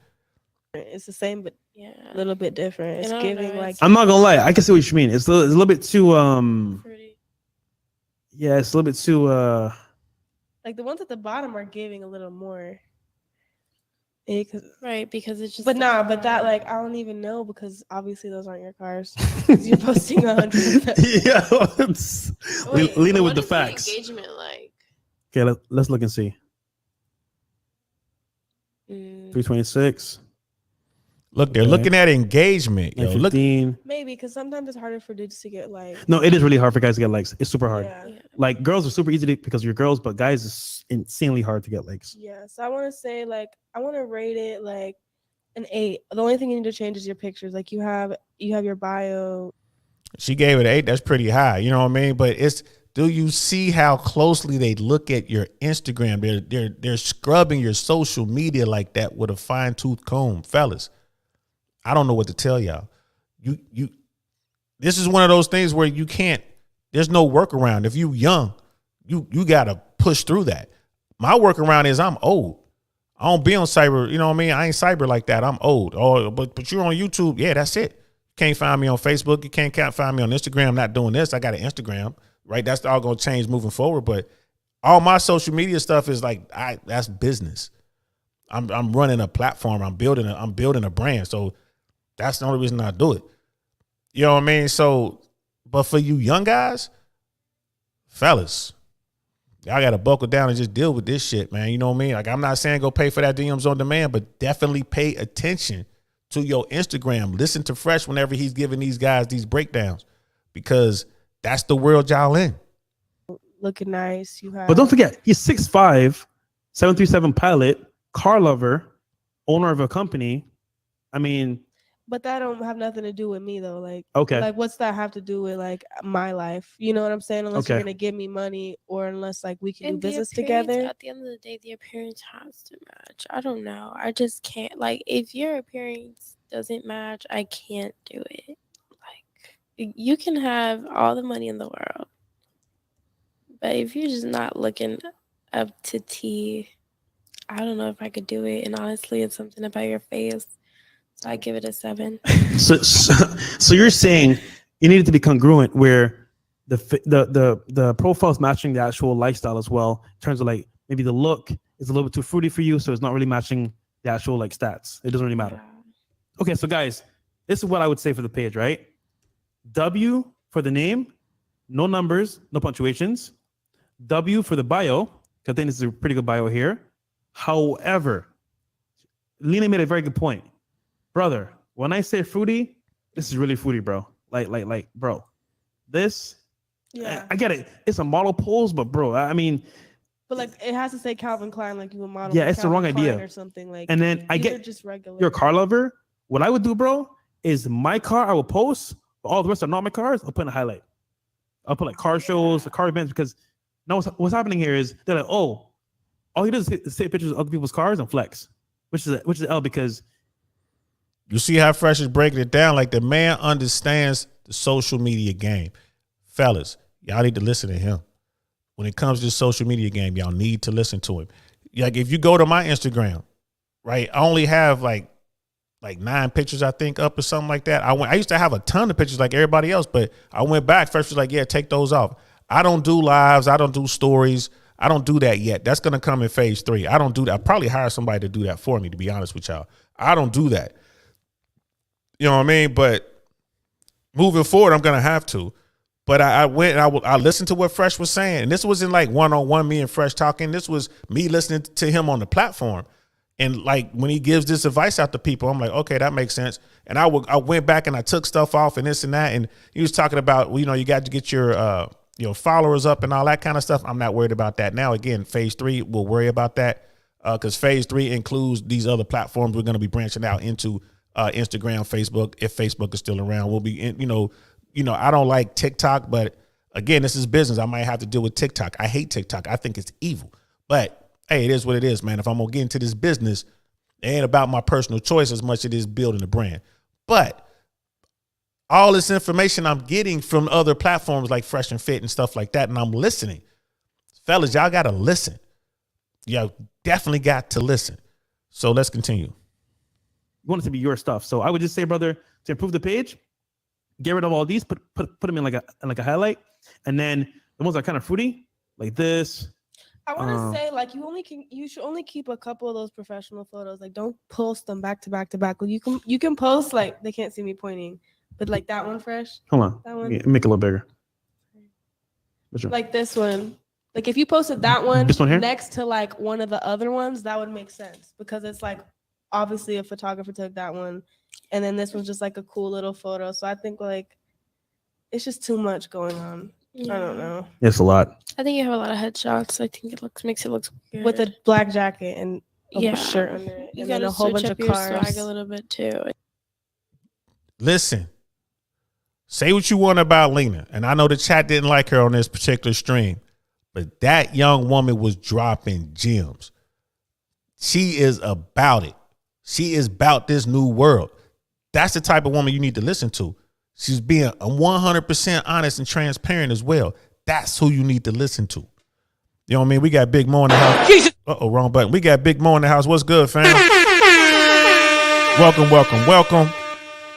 It's the same, but a little bit different. It's giving like. I'm not gonna lie, I can see what you mean. It's a little bit too Yeah, it's a little bit too. Like the ones at the bottom are giving a little more. Right, because it's just. But but that like I don't even know because obviously those aren't your cars. 'Cause you're posting 100 of them. Yeah, Wait, Lena what with the is facts. engagement like? Okay, let's look and see. 326. Look, they're Okay. looking at engagement. Yo, look. 915. Maybe because sometimes it's harder for dudes to get like. No, it is really hard for guys to get likes. It's super hard. Yeah. Like girls are super easy to, because you're girls, but guys is insanely hard to get likes. Yeah, so I want to say like I want to rate it like an 8. The only thing you need to change is your pictures. Like you have your bio. She gave it 8. That's pretty high. You know what I mean? But it's, do you see how closely they look at your Instagram? They're scrubbing your social media like that with a fine tooth comb, fellas. I don't know what to tell y'all. This is one of those things where you can't. There's no workaround. If you young, you gotta push through that. My workaround is I'm old. I don't be on cyber. You know what I mean? I ain't cyber like that. I'm old. Oh, but you're on YouTube. Yeah, that's it. Can't find me on Facebook. You can't find me on Instagram. I'm not doing this. I got an Instagram, right? That's all gonna change moving forward. But all my social media stuff is like that's business. I'm running a platform. I'm building a brand. So that's the only reason I do it. You know what I mean? So, but for you young guys, fellas, y'all got to buckle down and just deal with this shit, man. You know what I mean? Like, I'm not saying go pay for that DMs on demand, but definitely pay attention to your Instagram. Listen to Fresh whenever he's giving these guys these breakdowns, because that's the world y'all in. Looking nice. You have. But don't forget, he's 6'5", 737 pilot, car lover, owner of a company. I mean, But that don't have nothing to do with me though. Like, okay. Like, what's that have to do with like my life? You know what I'm saying? Unless you're Okay. gonna give me money, or unless like we can And do the business appearance, together. at the end of the day, the appearance has to match. I don't know. I just can't. Like, if your appearance doesn't match, I can't do it. Like, you can have all the money in the world, but if you're just not looking up to T, I don't know if I could do it. And honestly, it's something about your face. So I give it a 7. So you're saying you need it to be congruent, where the profile's matching the actual lifestyle as well, in terms of like maybe the look is a little bit too fruity for you, so it's not really matching the actual like stats. It doesn't really matter. Okay, so guys, this is what I would say for the page, right? W for the name, no numbers, no punctuations. W for the bio, because I think this is a pretty good bio here. However, Lena made a very good point. Brother, when I say fruity, this is really fruity, bro. Like, bro. This, Yeah. I get it. It's a model pose, but bro, I mean, But like it has to say Calvin Klein, like you a model. yeah, for it's the Calvin wrong Klein idea. or something like. And then I these are get just regular. you're a car lover. What I would do, bro, is my car I will post, but all the rest are not my cars. I'll put in a highlight. I'll put like car shows, the car events, because now what's happening here is they're like, oh, all he does is take pictures of other people's cars and flex, which is L, because You see how Fresh is breaking it down? Like, the man understands the social media game. Fellas, y'all need to listen to him. When it comes to the social media game, y'all need to listen to him. Like, if you go to my Instagram, right, I only have like 9 pictures, I think, up or something like that. I used to have a ton of pictures like everybody else, but I went back. Fresh was like, yeah, take those off. I don't do lives. I don't do stories. I don't do that yet. That's going to come in phase 3. I don't do that. I'll probably hire somebody to do that for me, to be honest with y'all. I don't do that. You know what I mean? But moving forward, I'm going to have to. But I went and I listened to what Fresh was saying. And this wasn't like one-on-one, me and Fresh talking. This was me listening to him on the platform. And like when he gives this advice out to people, I'm like, okay, that makes sense. And I went back and I took stuff off and this and that. And he was talking about, well, you know, you got to get your followers up and all that kind of stuff. I'm not worried about that now. Again, phase 3, we'll worry about that because phase 3 includes these other platforms. We're going to be branching out into Instagram, Facebook, if Facebook is still around. We'll be in, you know, I don't like TikTok, but again, this is business. I might have to deal with TikTok. I hate TikTok. I think it's evil. But hey, it is what it is, man. If I'm gonna get into this business, it ain't about my personal choice as much as it is building a brand. But all this information I'm getting from other platforms like Fresh and Fit and stuff like that, and I'm listening. Fellas, y'all gotta listen. Y'all definitely got to listen. So let's continue. you want it to be your stuff. So I would just say, brother, to improve the page, get rid of all these, put them in like a highlight, and then the ones that are kind of fruity, like this. I want to say, like, you should only keep a couple of those professional photos. Like, don't post them back to back to back. You can post, like, they can't see me pointing, but like that one, Fresh. Hold on. That one. Make it a little bigger. Which one? Like this one. Like if you posted that one, This one here? next to like one of the other ones, that would make sense because it's like obviously a photographer took that one, and then this one's just like a cool little photo. So I think like it's just too much going on. Yeah. I don't know. It's a lot. I think you have a lot of headshots. I think it makes it look weird. With a black jacket and a shirt under it, You and then gotta a whole bunch switch of up your cars. swag a little bit too. Listen, say what you want about Lena, and I know the chat didn't like her on this particular stream, but that young woman was dropping gems. She is about it. She is about this new world. That's the type of woman you need to listen to. She's being 100% honest and transparent as well. That's who you need to listen to. You know what I mean? We got Big Mo in the house. Uh-oh, wrong button. We got Big Mo in the house. What's good, fam? Welcome.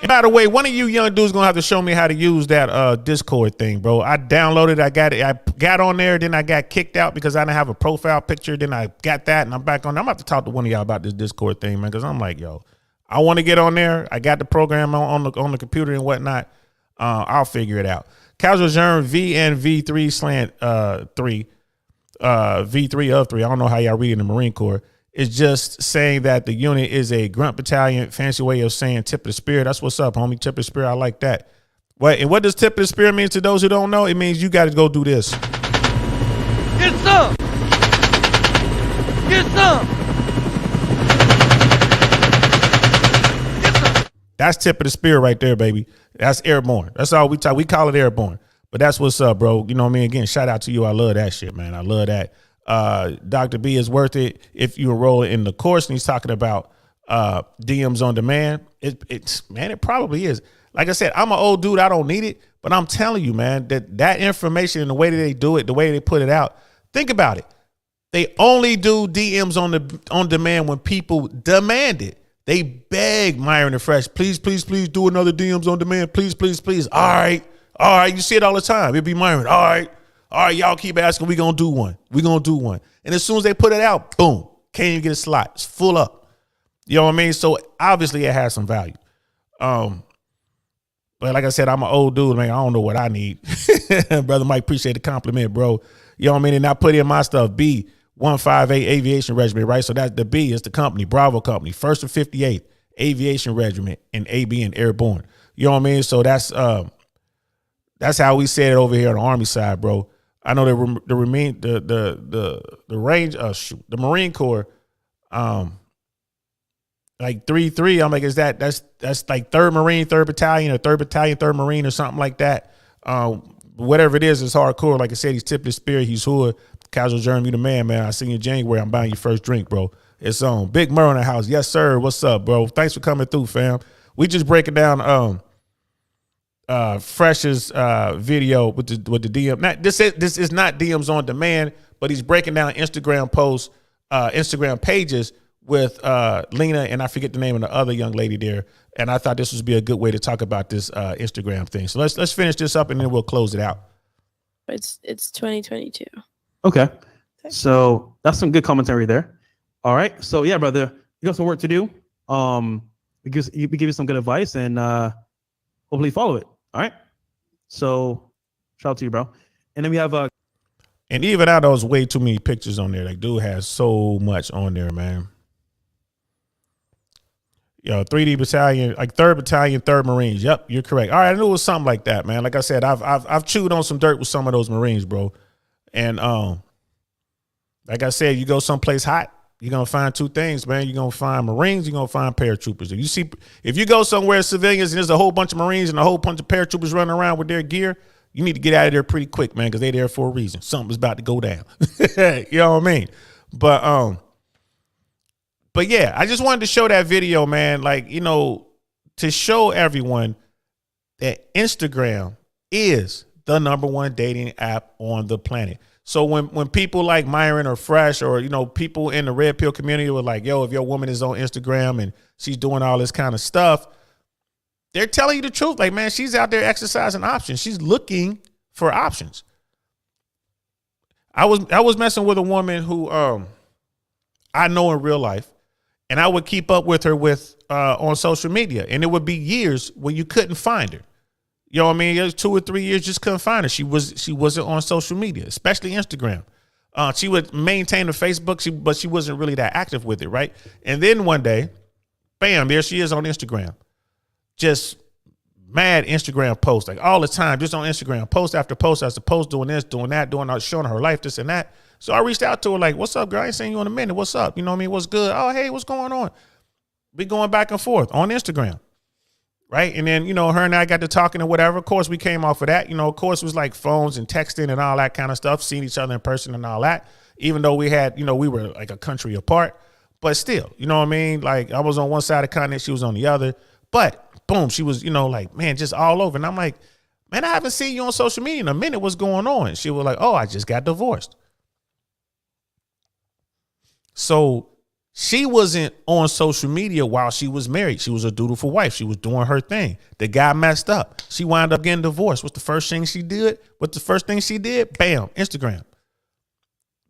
And by the way, one of you young dudes gonna have to show me how to use that Discord thing, bro. I downloaded, I got it, I got on there, then I got kicked out because I didn't have a profile picture. Then I got that, and I'm back on there. I'm about to talk to one of y'all about this Discord thing, man, because I'm like, yo, I want to get on there. I got the program on the computer and whatnot. I'll figure it out. Casual Germ VNV3 slant 3 V3 of 3. I don't know how y'all read in the Marine Corps. It's just saying that the unit is a grunt battalion. Fancy way of saying tip of the spear. That's what's up, homie. Tip of the spear. I like that. And what does tip of the spear mean to those who don't know? It means you got to go do this. Get some! Get some! That's tip of the spear right there, baby. That's airborne. That's all we talk. We call it airborne. But that's what's up, bro. You know what I mean? Again, shout out to you. I love that shit, man. I love that. Dr. B is worth it if you enroll in the course. And he's talking about DMs on demand. It probably is. Like I said, I'm an old dude. I don't need it. But I'm telling you, man, that information and the way that they do it, the way they put it out, think about it. They only do DMs on demand when people demand it. They beg Myron and Fresh, please do another DMs on demand. Please. All right. You see it all the time. It'll be Myron. All right, y'all keep asking. We gonna do one. And as soon as they put it out, boom, can't even get a slot. It's full up. You know what I mean? So obviously it has some value. But like I said, I'm an old dude, man. I don't know what I need. Brother Mike, appreciate the compliment, bro. You know what I mean? And I put in my stuff, B158 Aviation Regiment, right? So that's the B is the company, Bravo Company, 1st and 58th Aviation Regiment, and AB and Airborne. You know what I mean? So that's how we said it over here on the Army side, bro. I know the Marine Corps, like 3-3. I'm like, is that's like 3rd Marine, 3rd Battalion, or 3rd Battalion, 3rd Marine, or something like that. Whatever it is, it's hardcore. Like I said, he's tipped his spear. He's hood. Casual Germ, you the man. I see you in January. I'm buying your first drink, bro. It's on. Big Murr in the house. Yes, sir. What's up, bro? Thanks for coming through, fam. We just breaking down Fresh's video with the DM. This is not DMs on demand, but he's breaking down Instagram posts, Instagram pages with Lena, and I forget the name of the other young lady there. And I thought this would be a good way to talk about this Instagram thing. So let's finish this up and then we'll close it out. It's 2022. Okay. So that's some good commentary there. All right. So yeah, brother, you got some work to do. We give you some good advice and hopefully follow it. All right. So shout out to you, bro. And then we have and even out those way too many pictures on there. Like, dude has so much on there, man. Yo, 3D Battalion, like 3rd Battalion, 3rd Marines. Yep, you're correct. All right, I knew it was something like that, man. Like I said, I've chewed on some dirt with some of those Marines, bro. And like I said, you go someplace hot, you're gonna find two things, man. You're gonna find Marines, you're gonna find paratroopers. If you go somewhere civilians and there's a whole bunch of Marines and a whole bunch of paratroopers running around with their gear, you need to get out of there pretty quick, man, because they're there for a reason. Something's about to go down. You know what I mean? But yeah, I just wanted to show that video, man. Like, you know, to show everyone that Instagram is the #1 dating app on the planet. So when people like Myron or Fresh or, you know, people in the Red Pill community were like, yo, if your woman is on Instagram and she's doing all this kind of stuff, they're telling you the truth. Like, man, she's out there exercising options. She's looking for options. I was messing with a woman who I know in real life, and I would keep up with her on social media, and it would be years where you couldn't find her. You know what I mean? It was 2 or 3 years, just couldn't find her. She wasn't on social media, especially Instagram. She would maintain a Facebook, but she wasn't really that active with it, right? And then one day, bam, there she is on Instagram. Just mad Instagram posts, like all the time, just on Instagram, post after post after post, doing this, doing that, showing her life, this and that. So I reached out to her like, what's up, girl? I ain't seen you in a minute. What's up? You know what I mean? What's good? Oh, hey, what's going on? We going back and forth on Instagram. Right. And then, her and I got to talking and whatever. Of course, we came off of that. Of course, it was like phones and texting and all that kind of stuff, seeing each other in person and all that, even though we had, we were like a country apart. But still, you know what I mean? Like I was on one side of the continent, she was on the other. But boom, she was, like, man, just all over. And I'm like, man, I haven't seen you on social media in a minute. What's going on? And she was like, oh, I just got divorced. So she wasn't on social media while she was married. She was a dutiful wife. She was doing her thing. The guy messed up. She wound up getting divorced. What's the first thing she did? Bam, Instagram.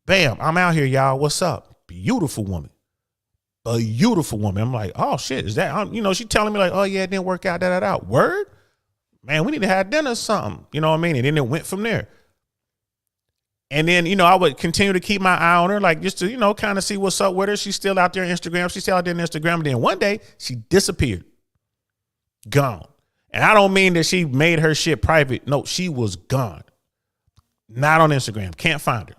Bam, I'm out here, y'all. What's up? Beautiful woman. A beautiful woman. I'm like, oh, shit, is that, she telling me like, oh, yeah, it didn't work out, Word? Man, we need to have dinner or something. You know what I mean? And then it went from there. And then, I would continue to keep my eye on her, like just to, kind of see what's up with her. She's still out there on Instagram. She's still out there on Instagram. And then one day she disappeared. Gone. And I don't mean that she made her shit private. No, she was gone. Not on Instagram. Can't find her.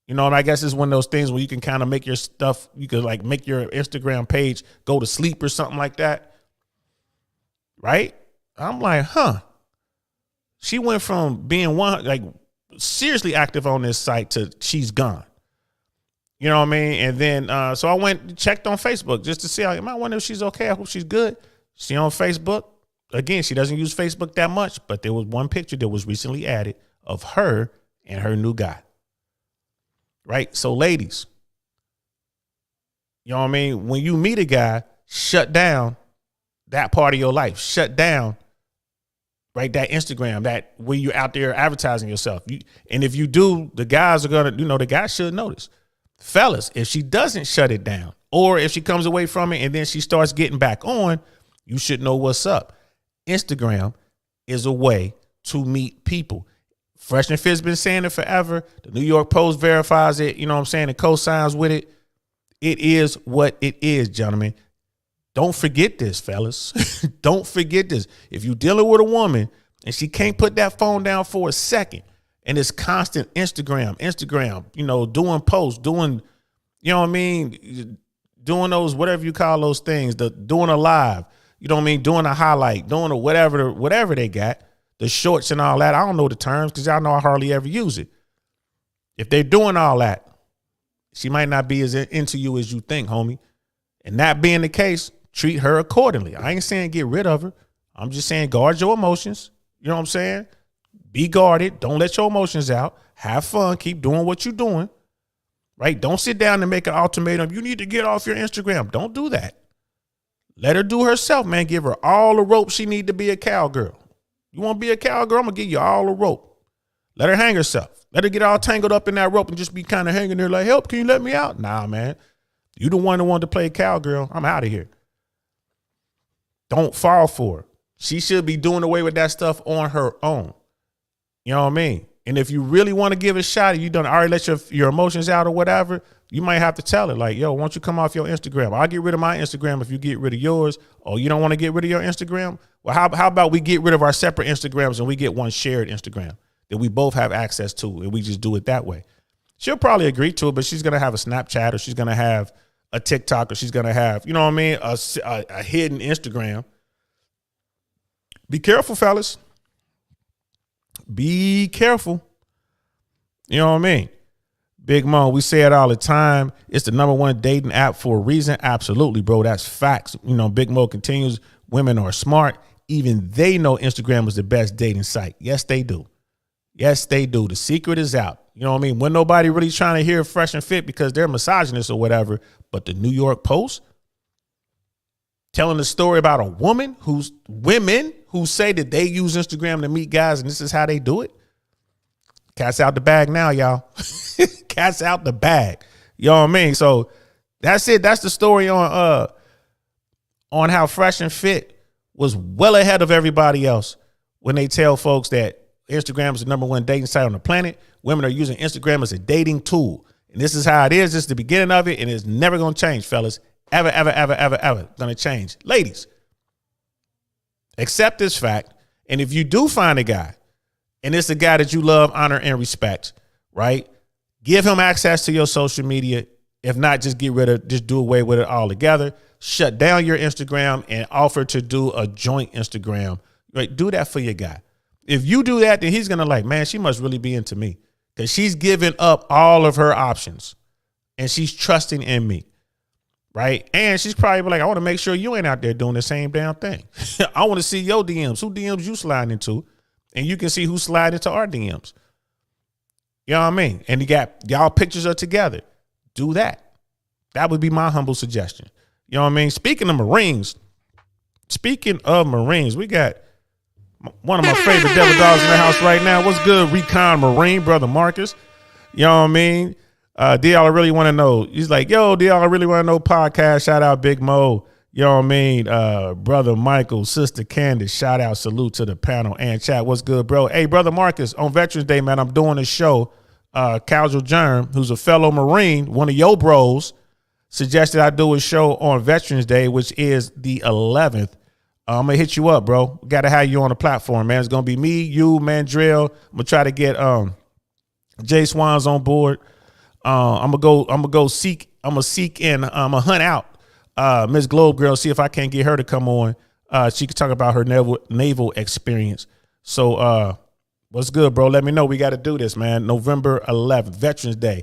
And I guess it's one of those things where you can kind of make your stuff, you could like make your Instagram page go to sleep or something like that. Right? I'm like, She went from being seriously active on this site to she's gone. You know what I mean? And then, so I went and checked on Facebook just to see, I wonder if she's okay. I hope she's good. She on Facebook. Again, she doesn't use Facebook that much, but there was one picture that was recently added of her and her new guy. Right? So ladies, you know what I mean? When you meet a guy, shut down that part of your life. Shut down, right, that Instagram, that where you're out there advertising yourself. And if you do, the guys are going to, the guys should notice. Fellas, if she doesn't shut it down, or if she comes away from it and then she starts getting back on, you should know what's up. Instagram is a way to meet people. Fresh and Fit's been saying it forever. The New York Post verifies it. You know what I'm saying? And co-signs with it. It is what it is, gentlemen. Don't forget this, fellas. Don't forget this. If you're dealing with a woman and she can't put that phone down for a second, and it's constant Instagram, doing posts, doing, you know what I mean? Doing those, whatever you call those things, doing a live, you know what I mean? Doing a highlight, doing a whatever they got, the shorts and all that. I don't know the terms because y'all know I hardly ever use it. If they're doing all that, she might not be as into you as you think, homie. And that being the case, treat her accordingly. I ain't saying get rid of her. I'm just saying guard your emotions. You know what I'm saying? Be guarded. Don't let your emotions out. Have fun. Keep doing what you're doing. Right? Don't sit down and make an ultimatum. You need to get off your Instagram. Don't do that. Let her do herself, man. Give her all the rope she need to be a cowgirl. You want to be a cowgirl? I'm going to give you all the rope. Let her hang herself. Let her get all tangled up in that rope and just be kind of hanging there like, help, can you let me out? Nah, man. You the one that wanted to play cowgirl. I'm out of here. Don't fall for her. She should be doing away with that stuff on her own. You know what I mean? And if you really want to give it a shot and you don't already let your emotions out or whatever, you might have to tell her like, yo, why don't you come off your Instagram? I'll get rid of my Instagram if you get rid of yours. Or you don't want to get rid of your Instagram? Well, how about we get rid of our separate Instagrams and we get one shared Instagram that we both have access to and we just do it that way? She'll probably agree to it, but she's going to have a Snapchat or she's going to have a TikTok or she's going to have, you know what I mean, a hidden Instagram. Be careful, fellas. Be careful. You know what I mean? Big Mo, we say it all the time. It's the #1 dating app for a reason. Absolutely, bro. That's facts. Big Mo continues. Women are smart. Even they know Instagram is the best dating site. Yes, they do. Yes, they do. The secret is out. You know what I mean? When nobody really trying to hear Fresh and Fit because they're misogynist or whatever, but the New York Post telling the story about women who say that they use Instagram to meet guys and this is how they do it. Cat's out the bag now, y'all. Cat's out the bag. You know what I mean? So that's it. That's the story on how Fresh and Fit was well ahead of everybody else when they tell folks that Instagram is the #1 dating site on the planet. Women are using Instagram as a dating tool. And this is how it is. This is the beginning of it, and it's never going to change, fellas. Ever, ever, ever, ever, ever going to change. Ladies, accept this fact. And if you do find a guy, and it's a guy that you love, honor, and respect, right? Give him access to your social media. If not, just do away with it altogether. Shut down your Instagram and offer to do a joint Instagram. Right? Do that for your guy. If you do that, then he's going to like, man, she must really be into me because she's giving up all of her options and she's trusting in me. Right. And she's probably like, I want to make sure you ain't out there doing the same damn thing. I want to see your DMs. Who DMs you sliding into? And you can see who's sliding into our DMs. You know what I mean? And you got y'all pictures are together. Do that. That would be my humble suggestion. You know what I mean? Speaking of Marines, we got one of my favorite devil dogs in the house right now. What's good, Recon Marine, brother Marcus? You know what I mean? DL, I really want to know. He's like, yo, DL, I really want to know podcast. Shout out Big Mo. You know what I mean? Brother Michael, Sister Candace, shout out, salute to the panel and chat. What's good, bro? Hey, brother Marcus, on Veterans Day, man, I'm doing a show. Casual Germ, who's a fellow Marine, one of your bros, suggested I do a show on Veterans Day, which is the 11th. I'm going to hit you up, bro. Got to have you on the platform, man. It's going to be me, you, Mandrill. I'm going to try to get Jay Swans on board. I'm going to seek and I'm going to hunt out Miss Globe Girl, see if I can't get her to come on. She could talk about her naval experience. So what's good, bro? Let me know. We got to do this, man. November 11th, Veterans Day.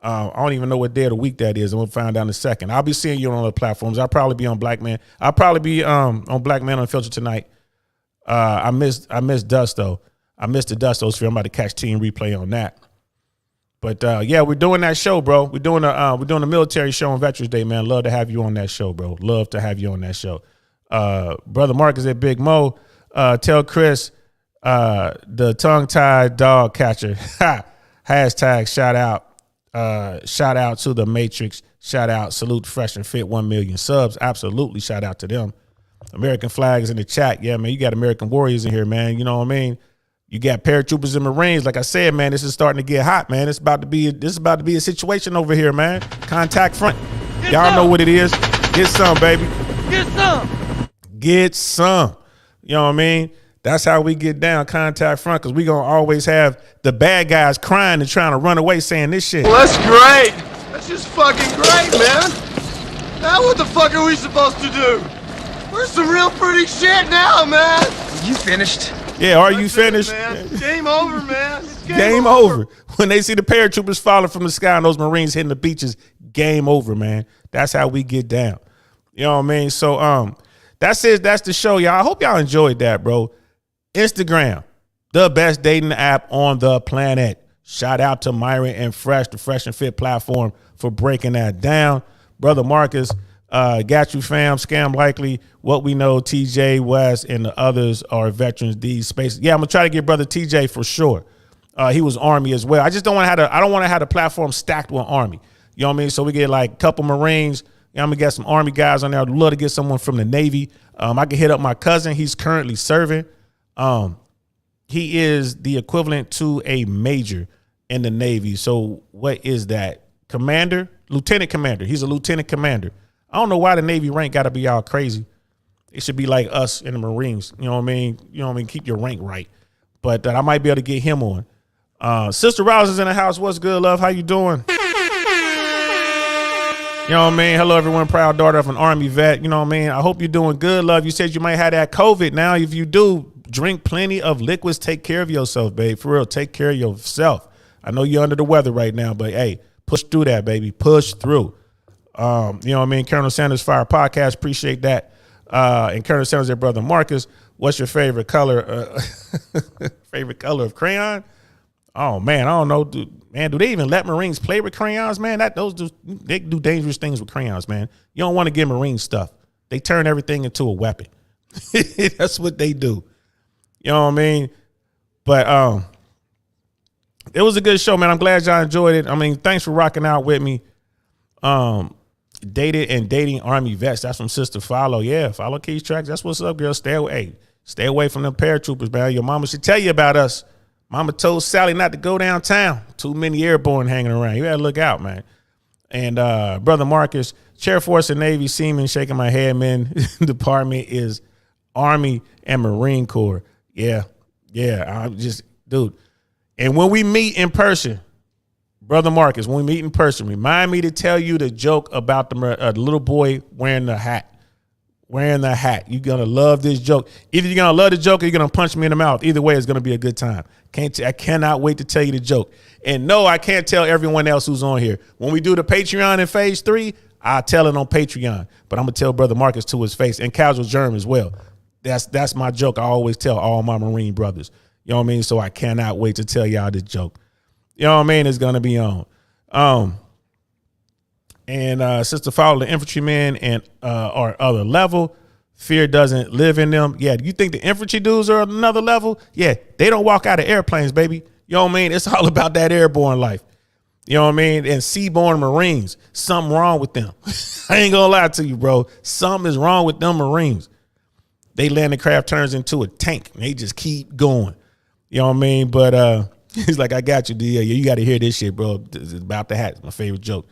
I don't even know what day of the week that is. I'm gonna find out in a second. I'll be seeing you on other platforms. I'll probably be on Black Man. I'll probably be on Black Man Unfiltered tonight. I missed Dust though. I missed the Dustos for. I'm about to catch Team Replay on that. But yeah, we're doing that show, bro. We're doing a military show on Veterans Day, man. Love to have you on that show, bro. Love to have you on that show. Brother Marcus at Big Mo. Tell Chris the tongue-tied dog catcher. Hashtag shout out. Shout out to the Matrix. Shout out, salute Fresh and Fit 1 million subs. Absolutely, shout out to them. American flags in the chat. Yeah, man, you got American warriors in here, man. You know what I mean? You got paratroopers and Marines. Like I said, man, this is starting to get hot, man. This is about to be a situation over here, man. Contact front. Y'all know what it is. Get some, baby. Get some. Get some. You know what I mean? That's how we get down, contact front, because we going to always have the bad guys crying and trying to run away saying this shit. Well, that's great. That's just fucking great, man. Now what the fuck are we supposed to do? We're some real pretty shit now, man. You finished? Yeah, are you finished? Man. Game over, man. It's game over. When they see the paratroopers falling from the sky and those Marines hitting the beaches, game over, man. That's how we get down. You know what I mean? So that's it. That's the show, y'all. I hope y'all enjoyed that, bro. Instagram, the best dating app on the planet. Shout out to Myron and Fresh, the Fresh and Fit platform, for breaking that down. Brother Marcus, got you, fam. Scam likely. What we know, TJ, West, and the others are veterans. These spaces. Yeah, I'm gonna try to get brother TJ for sure. He was Army as well. I just don't want to have I don't want to have the platform stacked with Army. You know what I mean? So we get like a couple Marines. I'm gonna get some Army guys on there. I'd love to get someone from the Navy. I can hit up my cousin. He's currently serving. He is the equivalent to a major in the Navy. So what is that? Commander? Lieutenant commander. He's a lieutenant commander. I don't know why the Navy rank got to be all crazy. It should be like us in the Marines. You know what I mean? You know what I mean? Keep your rank right. But I might be able to get him on. Sister Rouse is in the house. What's good, love? How you doing? You know what I mean? Hello, everyone. Proud daughter of an Army vet. You know what I mean? I hope you're doing good, love. You said you might have that COVID. Now, if you do, drink plenty of liquids. Take care of yourself, babe. For real, take care of yourself. I know you're under the weather right now, but hey, push through that, baby. Push through. You know what I mean? Colonel Sanders Fire Podcast. Appreciate that. And Colonel Sanders, their brother Marcus. What's your favorite color? Favorite color of crayon? Oh man, I don't know. Do they even let Marines play with crayons, man? They do dangerous things with crayons, man. You don't want to get Marine stuff. They turn everything into a weapon. That's what they do. You know what I mean? But it was a good show, man. I'm glad y'all enjoyed it. I mean, thanks for rocking out with me. Dated and dating Army vets. That's from Sister Follow. Yeah, follow Keys Tracks. That's what's up, girl. Stay away from them paratroopers, man. Your mama should tell you about us. Mama told Sally not to go downtown. Too many airborne hanging around. You gotta look out, man. And Brother Marcus, Chair Force and Navy Seaman, shaking my head, man. Department is Army and Marine Corps. Yeah. I'm just, dude. And when we meet in person, Brother Marcus, when we meet in person, remind me to tell you the joke about the little boy wearing the hat. You're going to love this joke. Either you're going to love the joke or you're going to punch me in the mouth. Either way, it's going to be a good time. I cannot wait to tell you the joke. And no, I can't tell everyone else who's on here. When we do the Patreon in phase 3, I'll tell it on Patreon. But I'm going to tell Brother Marcus to his face and Casual Germ as well. That's my joke. I always tell all my Marine brothers. You know what I mean? So I cannot wait to tell y'all this joke. You know what I mean? It's going to be on. And Sister Follow, the infantrymen and are other level. Fear doesn't live in them. Yeah, you think the infantry dudes are another level? Yeah, they don't walk out of airplanes, baby. You know what I mean? It's all about that airborne life. You know what I mean? And seaborne Marines, something wrong with them. I ain't going to lie to you, bro. Something is wrong with them Marines. They land the craft turns into a tank. And they just keep going. You know what I mean? But he's like, I got you, D. Yeah, you got to hear this shit, bro. It's about the hat. It's my favorite joke.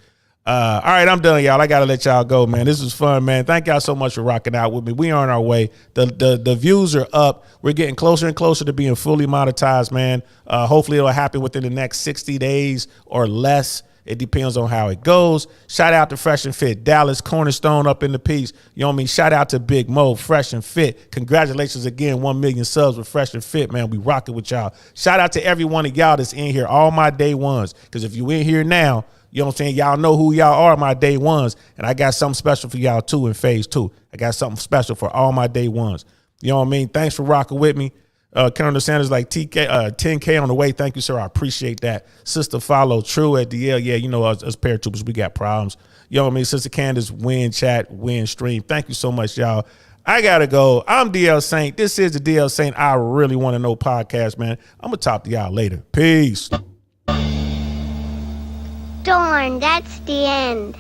All right, I'm done, y'all. I got to let y'all go, man. This was fun, man. Thank y'all so much for rocking out with me. We are on our way. The views are up. We're getting closer and closer to being fully monetized, man. Hopefully it'll happen within the next 60 days or less. It depends on how it goes. Shout out to Fresh and Fit, Dallas, Cornerstone up in the piece. You know what I mean? Shout out to Big Mo, Fresh and Fit. Congratulations again, 1 million subs with Fresh and Fit, man. We rocking with y'all. Shout out to every one of y'all that's in here, all my day ones. Because if you in here now, you know what I'm saying? Y'all know who y'all are, my day ones. And I got something special for y'all too in phase 2. I got something special for all my day ones. You know what I mean? Thanks for rocking with me. Colonel Sanders like TK, 10K on the way. Thank you, sir. I appreciate that. Sister Follow, True at DL. Yeah, you know, us paratroopers, we got problems. You know what I mean? Sister Candace, win chat, win stream. Thank you so much, y'all. I got to go. I'm DL Saint. This is the DL Saint I Really Want to Know podcast, man. I'm going to talk to y'all later. Peace. Darn, that's the end.